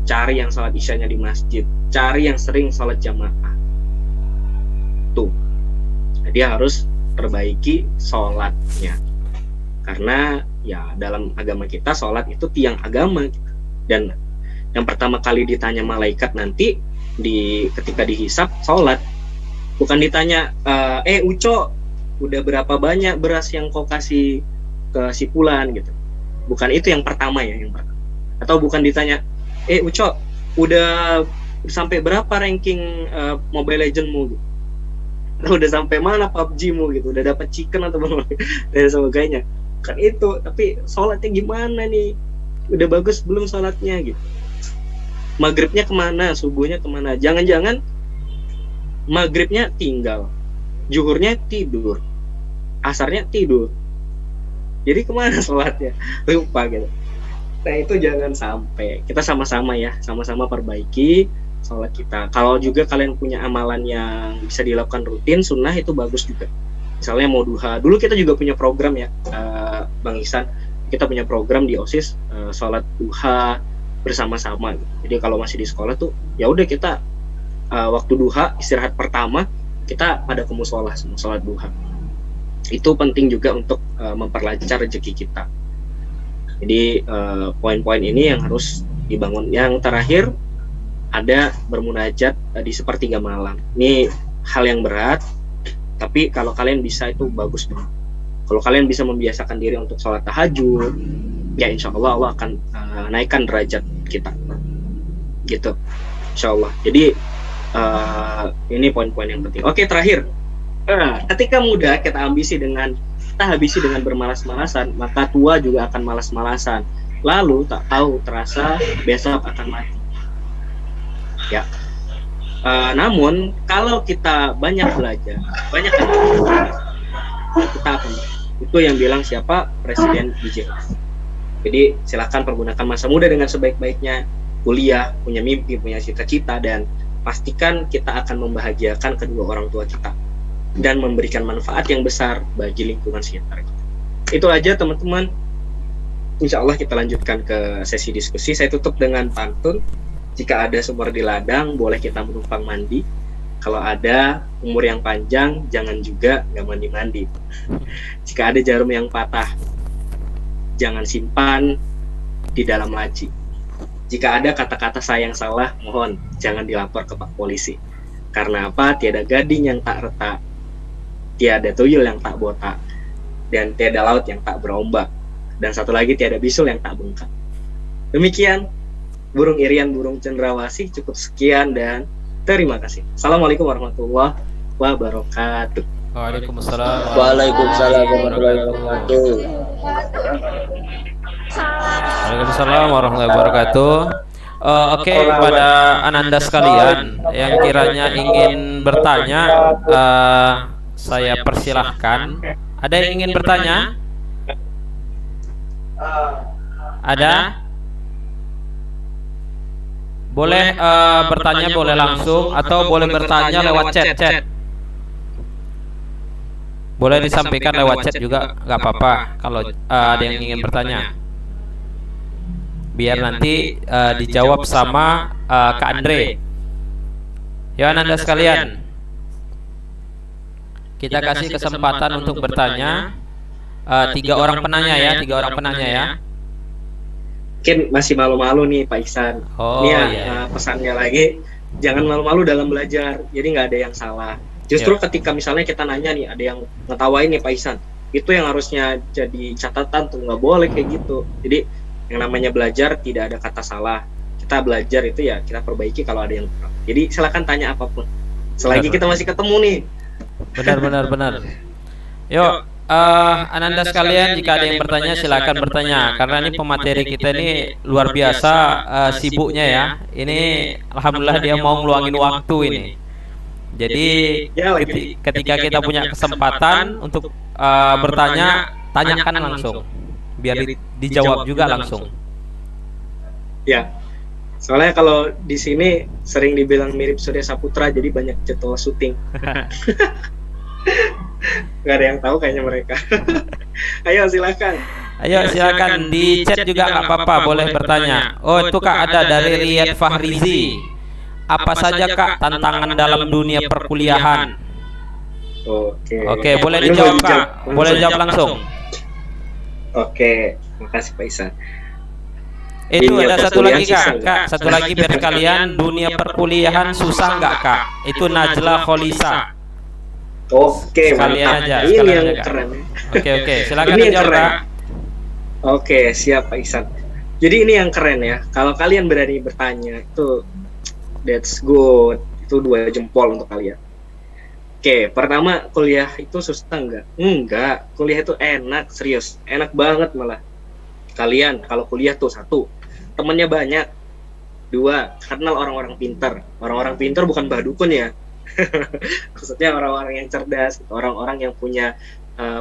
S4: cari yang sholat isyanya di masjid, cari yang sering sholat jamaah. Tuh, dia harus perbaiki sholatnya. Karena ya dalam agama kita sholat itu tiang agama. Dan yang pertama kali ditanya malaikat nanti ketika dihisab sholat, bukan ditanya Uco udah berapa banyak beras yang kau kasih ke si Fulan gitu. Bukan itu yang pertama ya, yang pertama. Atau bukan ditanya Uco udah sampai berapa ranking Mobile Legends-mu gitu. Udah sampai mana PUBG-mu gitu, udah dapat chicken atau belum dan sebagainya. Kan itu, tapi sholatnya gimana nih, udah bagus belum sholatnya gitu. Maghribnya kemana, subuhnya kemana, jangan-jangan maghribnya tinggal, zuhurnya tidur, asarnya tidur, jadi kemana sholatnya, lupa gitu. Nah itu jangan sampai. Kita sama-sama ya, sama-sama perbaiki sholat kita. Kalau juga kalian punya amalan yang bisa dilakukan rutin, sunnah, itu bagus juga. Misalnya mau duha. Dulu kita juga punya program ya, Bang Ihsan. Kita punya program di OSIS, sholat duha bersama-sama. Jadi kalau masih di sekolah tuh, ya udah kita waktu duha istirahat pertama kita pada ke musola semua sholat duha. Itu penting juga untuk memperlancar rezeki kita. Jadi poin-poin ini yang harus dibangun. Yang terakhir ada bermunajat di sepertiga malam. Ini hal yang berat, tapi kalau kalian bisa itu bagus banget. Kalau kalian bisa membiasakan diri untuk sholat tahajud, ya insya Allah Allah akan naikkan derajat kita, gitu, insya Allah. Jadi ini poin-poin yang penting. Oke, terakhir, ketika muda kita habisi dengan bermalas-malasan, maka tua juga akan malas-malasan. Lalu tak tahu terasa besok akan mati. Ya. Namun kalau kita banyak belajar, banyak kita akan. Itu yang bilang siapa? Presiden BJ. Jadi silakan pergunakan masa muda dengan sebaik-baiknya, kuliah, punya mimpi, punya cita-cita, dan pastikan kita akan membahagiakan kedua orang tua kita dan memberikan manfaat yang besar bagi lingkungan sekitar kita. Itu aja teman-teman. Insya Allah kita lanjutkan ke sesi diskusi. Saya tutup dengan pantun. Jika ada sumur di ladang, boleh kita menumpang mandi. Kalau ada umur yang panjang, jangan juga nggak mandi-mandi. Jika ada jarum yang patah, jangan simpan di dalam laci. Jika ada kata-kata saya yang salah, mohon jangan dilapor ke Pak Polisi. Karena apa? Tiada gading yang tak retak, tiada tuyul yang tak botak, dan tiada laut yang tak berombak, dan satu lagi tiada bisul yang tak bengkak. Demikian, burung irian, burung cendrawasih. Cukup sekian dan terima kasih. Assalamualaikum warahmatullahi wabarakatuh.
S1: Waalaikumsalam.
S8: Waalaikumsalam warahmatullahi wabarakatuh.
S1: Waalaikumsalam warahmatullahi wabarakatuh. Oke, kepada Ananda sekalian yang kiranya ingin bertanya, saya persilahkan. Ada yang ingin bertanya? Ada? Boleh bertanya, boleh langsung atau boleh bertanya lewat chat. Boleh disampaikan lewat chat juga, nggak apa-apa kalau ada yang ingin bertanya. Biar nanti dijawab sama Kak Andre. Ya Ananda sekalian, kita kasih kesempatan untuk bertanya. 3 orang penanya ya. Mungkin masih malu-malu nih Pak Ihsan. Pesannya lagi, jangan malu-malu dalam belajar. Jadi nggak ada yang salah. Justru ketika misalnya kita nanya nih, ada yang ngetawain nih Pak Ihsan, itu yang harusnya jadi catatan tuh, nggak boleh kayak gitu. Jadi yang namanya belajar tidak ada kata salah. Kita belajar itu ya kita perbaiki kalau ada yang kurang. Jadi silakan tanya apapun. Selagi kita masih ketemu nih. Benar. Yuk, Ananda sekalian, jika ada yang bertanya silakan bertanya. Karena ini pemateri kita ini luar biasa sibuknya ya. Ini alhamdulillah dia mau ngeluangin waktu ini. Jadi ketika kita punya kesempatan untuk bertanya, tanyakan langsung, biar dijawab juga langsung. Ya, soalnya kalau di sini sering dibilang mirip Surya Saputra, jadi banyak jadwal syuting. Gak ada yang tahu kayaknya mereka. Ayo silakan. Di chat juga nggak apa-apa, boleh bertanya. Oh itu Kak, ada dari Riyad Fahrizi. Apa saja Kak tantangan dalam dunia perkuliahan? Oke, boleh dijawab Kak. Boleh jawab langsung. Oke, makasih Pak Ihsan. Itu ada satu lagi Kak. Satu lagi biar kalian, dunia perkuliahan susah nggak Kak? Itu Najla Kholisa. Oke, sekalian aja. Ini yang keren. Oke, silakan dijawab Kak. Oke, siap Pak Ihsan. Jadi ini yang keren ya. Kalau kalian berani bertanya itu, that's good. Itu 2 jempol untuk kalian. Oke, pertama, kuliah itu susah enggak? Enggak, kuliah itu enak, serius. Enak banget malah. Kalian kalau kuliah tuh 1, temennya banyak. 2, kenal orang-orang pintar. Orang-orang pintar bukan bah dukun ya. Maksudnya orang-orang yang cerdas, orang-orang yang punya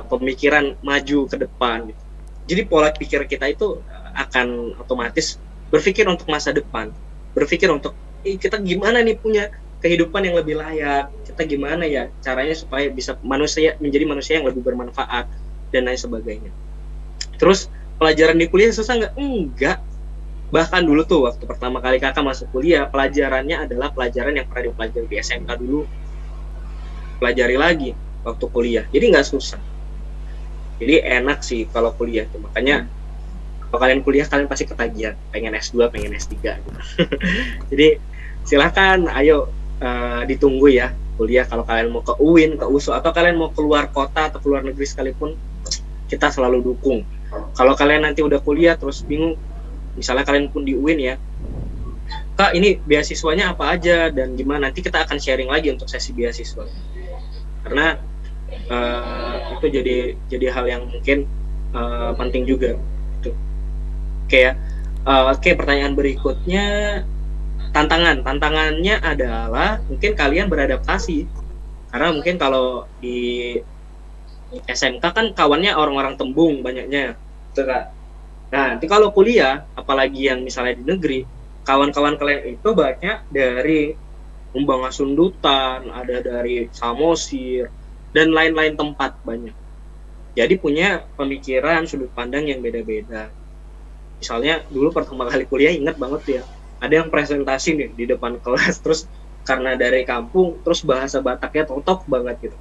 S1: pemikiran maju ke depan gitu. Jadi pola pikir kita itu akan otomatis berpikir untuk masa depan. Berpikir untuk kita gimana nih punya kehidupan yang lebih layak, kita gimana ya caranya supaya bisa menjadi manusia yang lebih bermanfaat dan lain sebagainya. Terus pelajaran di kuliah susah nggak? Enggak. Bahkan dulu tuh waktu pertama kali kakak masuk kuliah, pelajarannya adalah pelajaran yang pernah dipelajari di SMK dulu, pelajari lagi waktu kuliah. Jadi nggak susah.
S4: Jadi enak sih kalau kuliah tuh. Makanya kalau kalian kuliah kalian pasti ketagihan, pengen S2, pengen S3 gitu. Jadi silahkan, ayo ditunggu ya kuliah. Kalau kalian mau ke UIN, ke USU, atau kalian mau keluar kota atau keluar negeri sekalipun, kita selalu dukung. Kalau kalian nanti udah kuliah terus bingung, misalnya kalian pun di UIN ya, Kak ini beasiswanya apa aja dan gimana, nanti kita akan sharing lagi untuk sesi beasiswa. Karena itu jadi hal yang mungkin penting juga. Oke, pertanyaan berikutnya, tantangannya adalah mungkin kalian beradaptasi, karena mungkin kalau di SMK kan kawannya orang-orang tembung banyaknya, betul Kak? Nah, nanti kalau kuliah, apalagi yang misalnya di negeri, kawan-kawan kalian itu banyak dari Umbangasundutan, ada dari Samosir, dan lain-lain tempat banyak. Jadi punya pemikiran, sudut pandang yang beda-beda. Misalnya dulu pertama kali kuliah, ingat banget ya, ada yang presentasi nih di depan kelas, terus karena dari kampung, terus bahasa Bataknya totok banget gitu.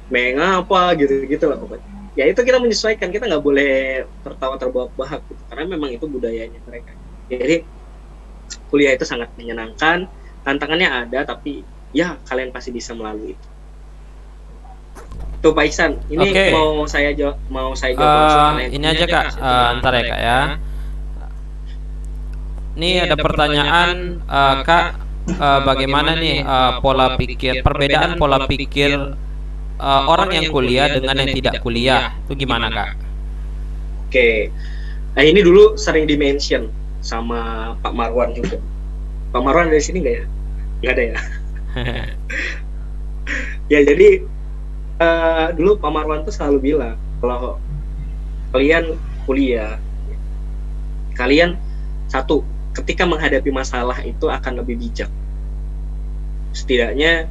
S4: Mengapa gitu lah pokoknya. Ya itu kita menyesuaikan, kita nggak boleh tertawa terbahak-bahak gitu, karena memang itu budayanya mereka. Jadi kuliah itu sangat menyenangkan, tantangannya ada, tapi ya kalian pasti bisa melalui itu. Tuh Pak Iksan, ini mau saya jawab langsung.
S1: Ini aja Kak, ntar ya Kak ya. Ini ada pertanyaan, Kak, bagaimana nih perbedaan pola pikir orang yang kuliah dengan yang tidak kuliah, itu gimana Kak?
S4: Oke, nah ini dulu sering di-mention sama Pak Marwan juga. Pak Marwan dari sini nggak ya? Nggak ada ya? Ya jadi dulu Pak Marwan tuh selalu bilang, kalau kalian kuliah, kalian satu, ketika menghadapi masalah itu akan lebih bijak. Setidaknya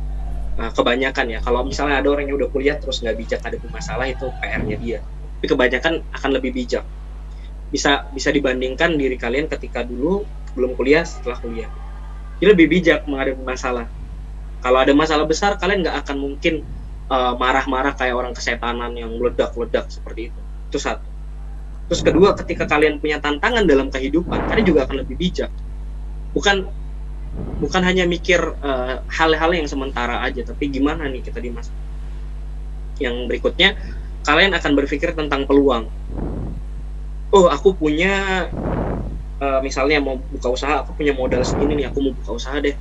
S4: kebanyakan ya, kalau misalnya ada orang yang udah kuliah terus nggak bijak hadapi masalah, itu PR-nya dia. Tapi kebanyakan akan lebih bijak. Bisa dibandingkan diri kalian ketika dulu belum kuliah, setelah kuliah. Jadi lebih bijak menghadapi masalah. Kalau ada masalah besar, kalian nggak akan mungkin marah-marah kayak orang kesetanan yang meledak-ledak seperti itu. Itu satu. Terus kedua, ketika kalian punya tantangan dalam kehidupan, kalian juga akan lebih bijak. Bukan hanya mikir hal-hal yang sementara aja, tapi gimana nih kita di masa yang berikutnya, kalian akan berpikir tentang peluang. Oh, aku punya misalnya mau buka usaha, aku punya modal segini nih, aku mau buka usaha deh.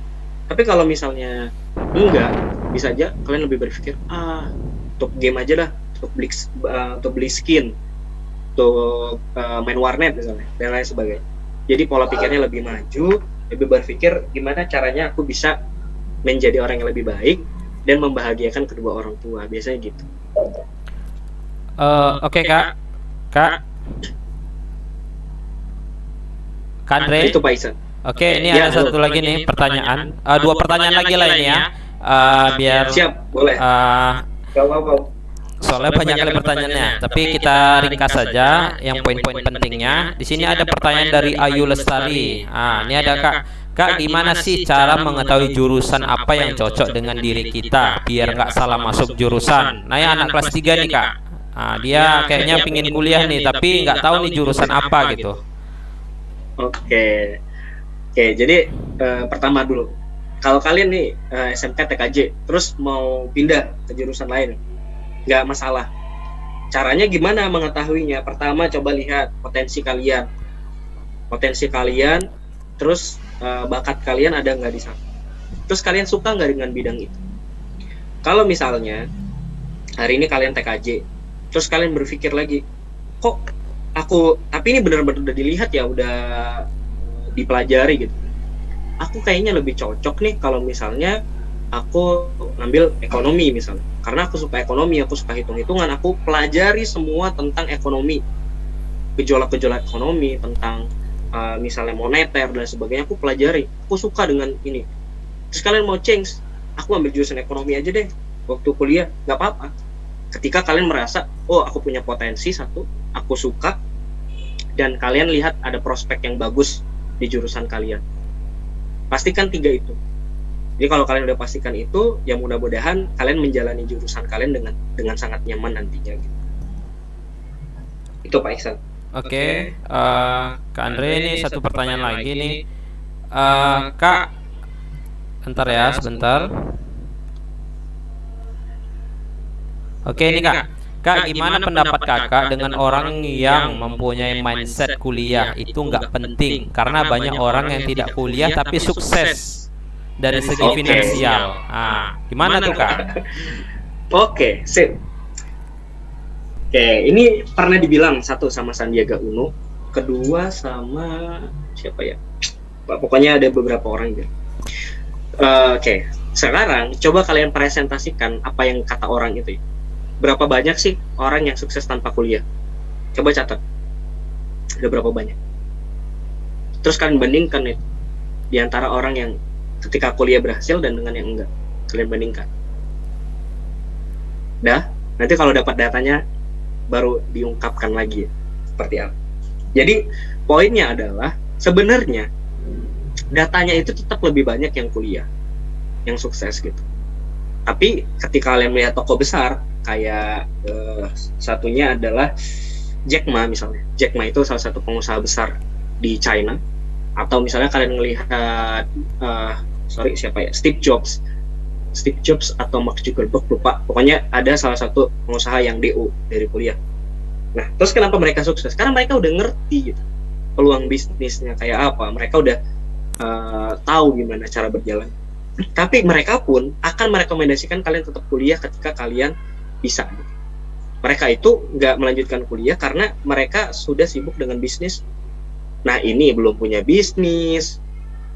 S4: Tapi kalau misalnya enggak, bisa aja kalian lebih berpikir, untuk game aja dah, untuk beli skin, untuk main warnet misalnya, dan lain sebagainya. Jadi pola pikirnya lebih maju, lebih berpikir gimana caranya aku bisa menjadi orang yang lebih baik dan membahagiakan kedua orang tua, biasanya gitu.
S1: Oke Kak Andre.
S4: Itu Pak Iksan.
S1: Oke, ini ada satu lagi nih pertanyaan. Dua pertanyaan lagi lah ini ya. Biar
S4: siap, boleh.
S1: Soalnya banyak kali pertanyaannya, tapi kita ringkas saja yang poin-poin pentingnya. Di sini ada pertanyaan dari Ayu Lestari. Ini ada Kak, gimana sih cara mengetahui jurusan apa yang cocok dengan diri kita biar nggak salah masuk jurusan? Nah, ya anak kelas 3 nih Kak. Dia kayaknya pingin kuliah nih, tapi nggak tahu nih jurusan apa gitu.
S4: Oke, jadi pertama dulu, kalau kalian nih SMK TKJ terus mau pindah ke jurusan lain, nggak masalah. Caranya gimana mengetahuinya? Pertama, coba lihat potensi kalian, terus bakat kalian ada nggak di sana, terus kalian suka nggak dengan bidang itu. Kalau misalnya hari ini kalian TKJ, terus kalian berpikir lagi, tapi ini benar-benar udah dilihat ya, udah dipelajari gitu, aku kayaknya lebih cocok nih kalau misalnya aku ngambil ekonomi misalnya, karena aku suka ekonomi, aku suka hitung-hitungan, aku pelajari semua tentang ekonomi, gejolak-gejolak ekonomi, tentang misalnya moneter dan sebagainya, aku pelajari, aku suka dengan ini. Terus kalian mau change, aku ambil jurusan ekonomi aja deh waktu kuliah, nggak apa-apa. Ketika kalian merasa, aku punya potensi, satu, aku suka, dan kalian lihat ada prospek yang bagus di jurusan kalian, pastikan 3 itu. Jadi kalau kalian udah pastikan itu, ya mudah-mudahan kalian menjalani jurusan kalian dengan sangat nyaman nantinya gitu. Itu Pak Iksan.
S1: Oke, Kak Andre, ini satu pertanyaan lagi nih. Kak, bentar ya, sebentar. Oke, ini Kak. Kak, gimana pendapat Kakak dengan orang yang mempunyai mindset kuliah itu nggak penting? Karena banyak orang yang tidak kuliah tapi sukses dari segi finansial. Gimana tuh Kak?
S4: Oke, sip. Oke, ini pernah dibilang satu sama Sandiaga Uno, kedua sama siapa ya? Pokoknya ada beberapa orang gitu. Oke, sekarang coba kalian presentasikan apa yang kata orang itu. Berapa banyak sih orang yang sukses tanpa kuliah? Coba catat. Ada berapa banyak? Terus kalian bandingkan itu di antara orang yang ketika kuliah berhasil dan dengan yang enggak. Kalian bandingkan. Dah, nanti kalau dapat datanya baru diungkapkan lagi seperti apa. Jadi poinnya adalah sebenarnya datanya itu tetap lebih banyak yang kuliah, yang sukses gitu. Tapi ketika kalian melihat toko besar kayak satunya adalah Jack Ma misalnya. Jack Ma itu salah satu pengusaha besar di China. Atau misalnya kalian melihat Steve Jobs atau Mark Zuckerberg, lupa. Pokoknya ada salah satu pengusaha yang DO dari kuliah. Nah, terus kenapa mereka sukses? Karena mereka udah ngerti gitu, peluang bisnisnya kayak apa. Mereka udah tahu gimana cara berjalan. Tapi mereka pun akan merekomendasikan kalian tetap kuliah ketika kalian bisa. Mereka itu nggak melanjutkan kuliah karena mereka sudah sibuk dengan bisnis. Nah, ini belum punya bisnis,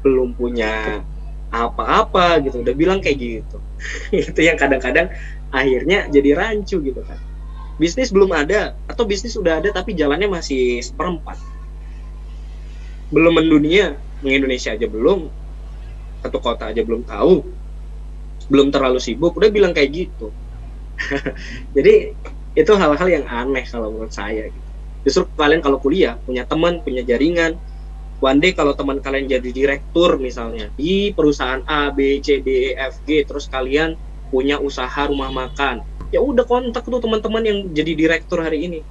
S4: belum punya apa-apa gitu, udah bilang kayak gitu. Itu yang kadang-kadang akhirnya jadi rancu gitu kan. Bisnis belum ada, atau bisnis udah ada tapi jalannya masih seperempat. Belum mendunia, Indonesia aja belum, satu kota aja belum tahu, belum terlalu sibuk, udah bilang kayak gitu. Jadi itu hal-hal yang aneh kalau menurut saya gitu. Justru kalian kalau kuliah punya teman, punya jaringan, one day kalau teman kalian jadi direktur misalnya di perusahaan A, B, C, D, E, F, G, terus kalian punya usaha rumah makan, ya udah kontak tuh teman-teman yang jadi direktur hari ini.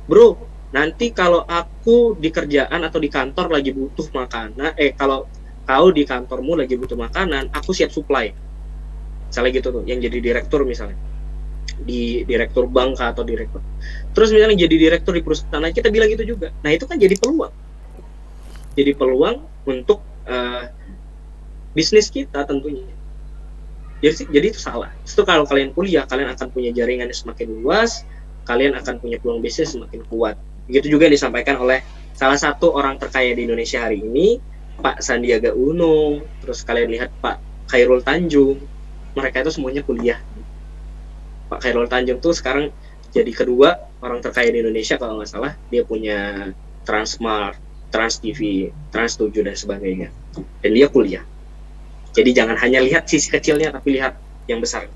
S4: Bro, nanti kalau aku di kerjaan atau di kantor lagi butuh makanan, kalau kau di kantormu lagi butuh makanan, aku siap supply. Misalnya gitu tuh, yang jadi direktur misalnya di direktur bank atau direktur. Terus misalnya jadi direktur di perusahaan lain, kita bilang itu juga. Nah, itu kan jadi peluang. Jadi peluang untuk bisnis kita tentunya. Jadi itu salah. Itu kalau kalian kuliah, kalian akan punya jaringan yang semakin luas, kalian akan punya peluang bisnis semakin kuat. Begitu juga yang disampaikan oleh salah satu orang terkaya di Indonesia hari ini, Pak Sandiaga Uno. Terus kalian lihat Pak Khairul Tanjung, mereka itu semuanya kuliah. Pak Khairul Tanjung tuh sekarang jadi kedua orang terkaya di Indonesia kalau nggak salah. Dia punya Transmart, Trans TV, Trans 7 dan sebagainya. Dan dia kuliah. Jadi jangan hanya lihat sisi kecilnya, tapi lihat yang besar.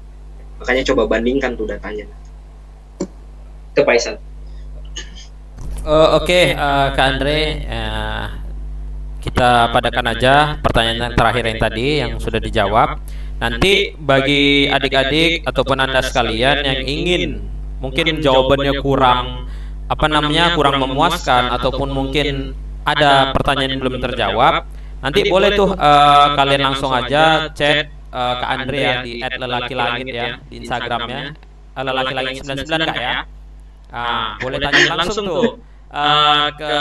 S4: Makanya coba bandingkan tuh datanya. Ke Pak Isan.
S1: Oke, Kak Andre, kita padakan aja pertanyaan terakhir yang tadi yang sudah dijawab. Nanti bagi adik-adik ataupun Anda sekalian yang ingin mungkin jawabannya kurang kurang memuaskan ataupun mungkin ada pertanyaan yang belum terjawab, nanti boleh tuh kalian langsung aja chat ke Andre ya di @lelakilangit ya di Instagramnya lelakilangit 99 Kak ya. Boleh tanya langsung tuh ke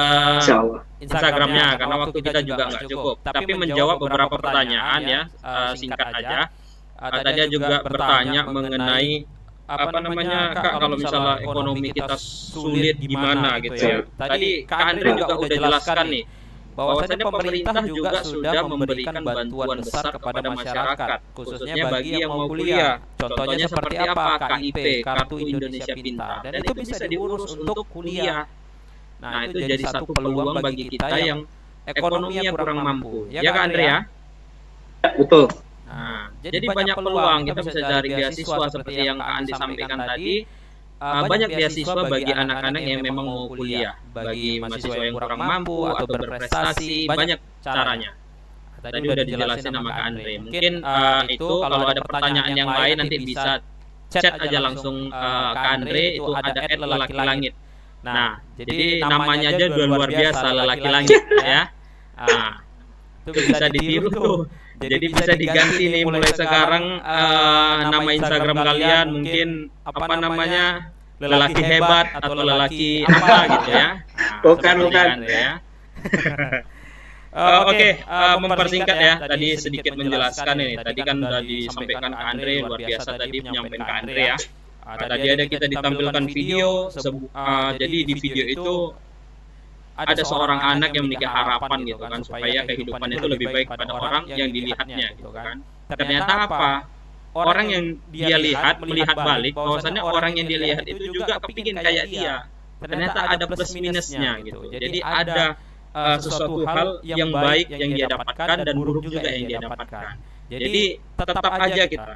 S1: Instagramnya karena waktu kita juga nggak cukup. Tapi menjawab beberapa pertanyaan ya singkat aja. Tadi juga bertanya mengenai Kak, kalau misalnya ekonomi kita sulit gimana gitu ya. Tadi Kak Andre juga udah jelaskan nih bahwasanya pemerintah juga sudah memberikan bantuan besar kepada masyarakat, khususnya bagi yang mau kuliah. Contohnya seperti apa? KIP, Kartu Indonesia Pintar, dan itu bisa diurus untuk kuliah. Nah, itu jadi satu peluang bagi kita yang ekonominya kurang mampu. Ya Kak Andre ya?
S4: Betul.
S1: Nah, jadi banyak peluang kita bisa cari beasiswa seperti yang Kak Andi sampaikan tadi. Banyak beasiswa bagi anak-anak yang memang mau kuliah, bagi mahasiswa yang kurang mampu atau berprestasi, banyak caranya. Tadi udah dijelasin sama Kak Andre. Mungkin itu kalau ada pertanyaan yang lain nanti bisa chat aja langsung Kak Andre, itu ada @lelakilangit. Nah, jadi namanya aja udah luar biasa, lelaki langit ya. Itu bisa ditiru tuh. Jadi bisa diganti nih mulai sekarang nama Instagram kalian mungkin apa namanya, lelaki hebat atau lelaki apa gitu ya.
S4: Bukan.
S1: Ya. Oke, mempersingkat ya. Tadi sedikit menjelaskan ini. Tadi kan udah disampaikan ke Andre, luar biasa tadi penyampaian ke Andre ya. Tadi ada kita ditampilkan video. Jadi di video itu ada seorang anak yang memiliki harapan gitu kan, supaya kehidupan itu lebih baik pada orang yang dilihatnya gitu kan. Ternyata apa? Orang yang dia lihat melihat balik bahwasannya orang yang dia lihat itu juga kepingin kayak dia. Ternyata ada plus minusnya gitu. Jadi ada sesuatu hal yang baik yang dia dapatkan dan buruk juga yang dia dapatkan. Jadi tetap aja kita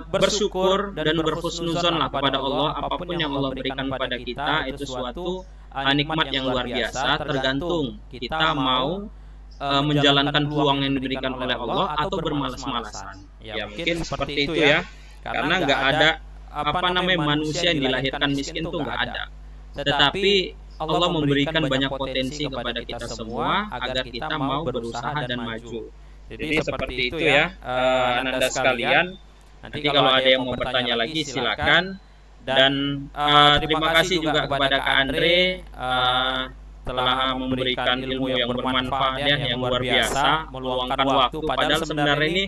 S1: bersyukur dan berhusnuzon lah kepada Allah. Apapun yang Allah berikan pada kita itu suatu nikmat yang luar biasa, tergantung kita mau menjalankan peluang yang diberikan oleh Allah atau bermalas-malasan. Ya mungkin seperti itu ya. Karena nggak ada apa namanya manusia yang dilahirkan miskin tuh nggak ada. Tetapi Allah memberikan banyak potensi kepada kita semua agar kita mau berusaha dan maju. Jadi seperti itu ya, Ananda sekalian. Nanti kalau ada yang mau bertanya lagi silakan. Dan terima kasih juga kepada Kak Andre telah memberikan ilmu yang bermanfaat ya, yang luar biasa, meluangkan waktu. Padahal sebenarnya ini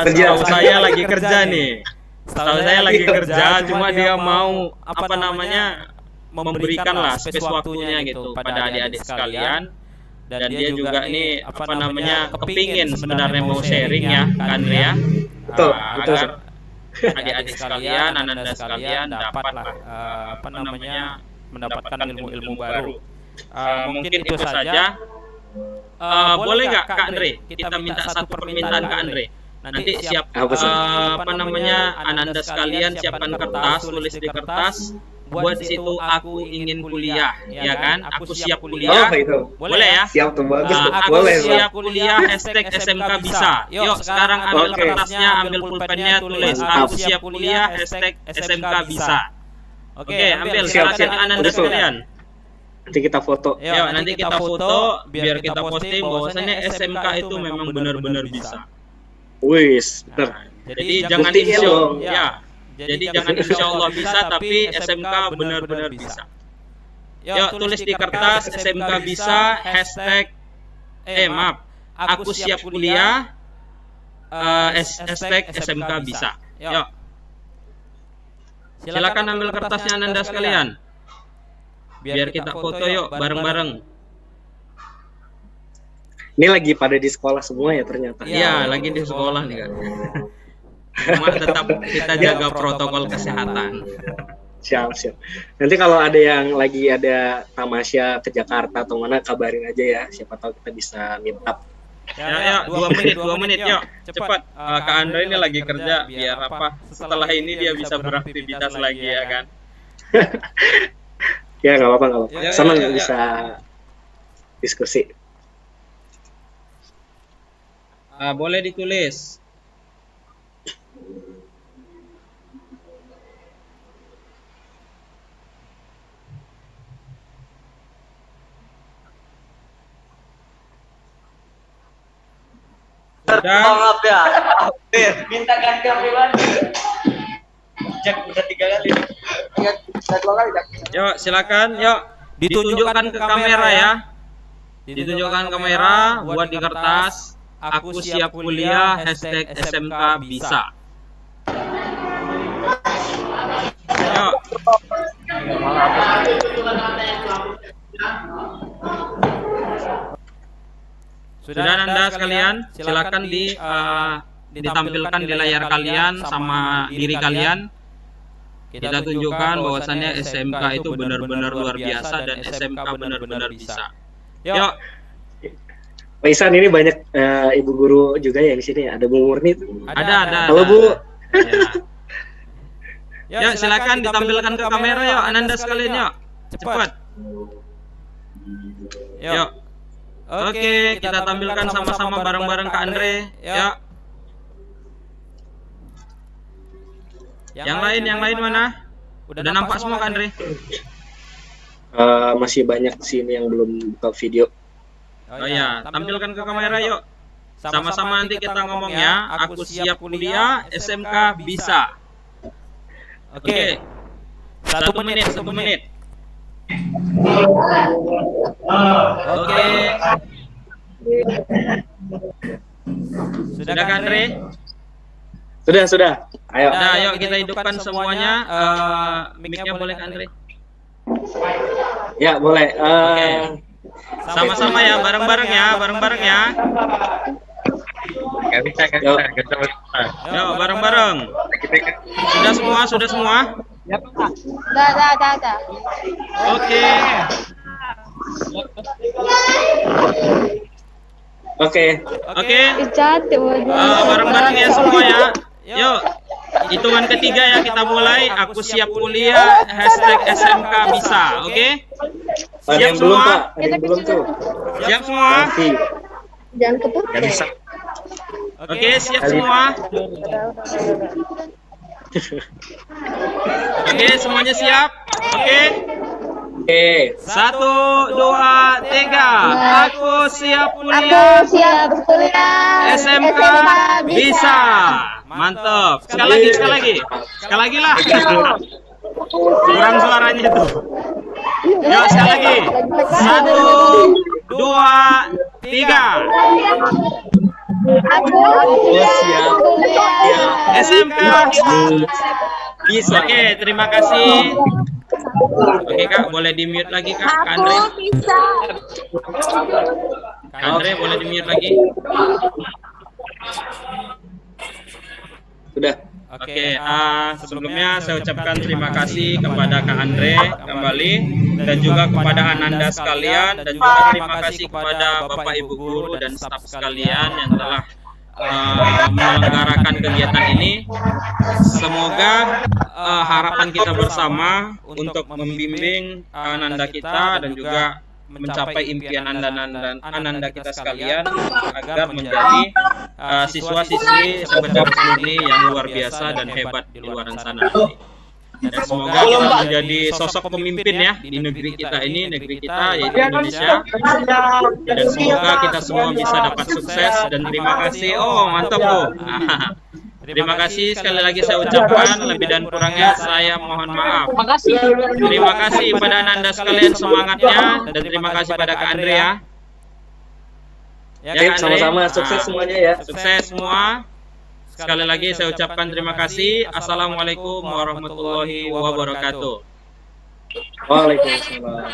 S1: setahu saya lagi kerja nih. Setahu saya lagi kerja, cuma dia mau apa namanya memberikan lah space waktunya gitu pada adik-adik sekalian. Dan dia juga ini apa namanya kepingin sebenarnya mau sharing ya Kak Andre ya.
S4: Betul.
S1: Adik-adik sekalian, Ananda sekalian dapatlah apa namanya mendapatkan ilmu-ilmu baru. Mungkin itu saja. Boleh nggak Kak Andre? Kita minta satu permintaan Kak Andre. Nanti siap apa namanya Ananda sekalian siapkan kertas, tulis di kertas. Buat di situ aku ingin kuliah, ya kan? Aku siap kuliah. Boleh ya?
S4: Siap tuh, bagus tuh.
S1: Aku
S4: Boleh.
S1: siap kuliah #SMK bisa. Yuk sekarang ambil kertasnya, ambil pulpennya, tulis aku siap kuliah #SMK bisa. Oke, ambil silakan Ananda sekalian.
S4: Nanti kita foto.
S1: Yuk, nanti kita foto biar kita posting bahwasannya SMK itu memang benar-benar bisa.
S4: Wis, bener.
S1: Jadi jangan
S4: Buktiin
S1: insya
S4: dong.
S1: ya. Jadi jangan insya Allah bisa, tapi SMK benar-benar bisa. Yuk tulis di kertas SMK bisa aku siap kuliah #SMK bisa. Yuk. Silakan ambil kertasnya Ananda sekalian. Biar kita foto yuk bareng-bareng.
S4: Ini lagi pada di sekolah semua ya ternyata.
S1: Iya, lagi di sekolah nih kan. Cuma tetap kita jaga protokol kesehatan.
S4: Siap. Nanti kalau ada yang lagi ada tamasya ke Jakarta atau mana kabarin aja ya. Siapa tahu kita bisa meet up.
S1: Ya, 2 menit yuk. Cepat. Kak Andre ini lagi kerja biar apa? Setelah ini dia bisa beraktivitas lagi ya kan.
S4: Ya nggak apa-apa. Senang bisa diskusi.
S1: Boleh ditulis.
S8: Maaf ya. Minta ganti pribadi. Cek udah 3 kali. Ingat, udah 2 kali dah.
S1: Yuk, silakan. Yuk, ditunjukkan ke kamera ya. Ditunjukkan kamera buat di kertas. Aku siap kuliah #SMK bisa. Yuk. Sudah Anda sekalian, silakan ditampilkan di layar kalian sama diri kalian. Kita tunjukkan bahwasannya SMK itu benar-benar luar biasa dan SMK benar-benar bisa. Yuk.
S4: Pak Isan, ini banyak ibu guru juga ya di sini ya. Ada Bu Murni.
S1: Ada.
S4: Halo Bu.
S1: Ya, silakan ditampilkan ke kamera yuk Ananda sekalian yuk. Cepat. Yuk. Oke, kita tampilkan sama-sama bareng-bareng Kak Andre. Yuk. Yang lain mana? Udah nampak semua kan, Andre?
S4: Masih banyak sini yang belum buka video.
S1: Oh ya, tampilkan ke kamera yuk. Sama-sama nanti kita ngomong ya. Aku siap kuliah, SMK bisa. Oke. 1 menit. Oke. Sudah kan, Andre?
S4: Sudah. Ayo.
S1: Nah, ayo kita hidupkan semuanya. Mic-nya boleh kan, Andre?
S4: Ya, boleh.
S1: Oke. Sama-sama ya, bareng-bareng ya.
S3: Gak bisa.
S1: Yuk, bareng-bareng. Sudah semua?
S5: Dah.
S1: Oke. Bareng-bareng ya semua ya. Yuk, hitungan ketiga ya kita mulai. Aku siap kuliah, #SMK bisa. Oke?
S4: Ada
S1: Siap
S4: yang belum,
S1: semua?
S4: Pak? Ada yang belum tuh?
S1: Siap semua?
S4: Masih.
S2: Jangan keputus.
S3: Gak bisa.
S1: Oke, siap semua? Oke, semuanya siap? Oke?
S4: Oke.
S1: 1, 2, 3. Aku siap kuliah, SMK bisa. Mantap. Sekali lagi lah. Kurang suaranya itu. Yuk, sekali lagi. 1, 2, 3.
S4: Siap.
S1: SMK
S4: Bisa.
S1: Oke, terima kasih. Oke, Kak, boleh di-mute lagi, Kak. Kak Andre. Kak Andre boleh di-mute lagi.
S4: Sudah.
S1: Oke, sebelumnya saya ucapkan terima kasih kepada Kak Andre kembali dan juga kepada Ananda sekalian dan juga terima kasih kepada Bapak Ibu guru dan staf sekalian yang telah menyelenggarakan kegiatan ini. Semoga harapan kita bersama untuk membimbing Ananda kita dan juga mencapai impian Ananda kita sekalian agar menjadi siswa-siswi SMK Murni yang luar biasa dan hebat di luar sana. Dan semoga kita menjadi sosok pemimpin ya di negeri kita ini, negeri kita yaitu Indonesia. Dan semoga kita semua bisa dapat sukses dan terima kasih. Oh, mantap tuh. Terima kasih sekali lagi saya ucapkan, lebih dan kurangnya saya mohon maaf. Terima kasih pada Ananda sekalian semangatnya dan terima kasih pada Kak Andre ya. Ya, Kak Andre.
S4: Sama-sama, sukses semuanya ya.
S1: Sukses semua. Sekali lagi saya ucapkan terima kasih. Assalamualaikum warahmatullahi wabarakatuh.
S4: Waalaikumsalam.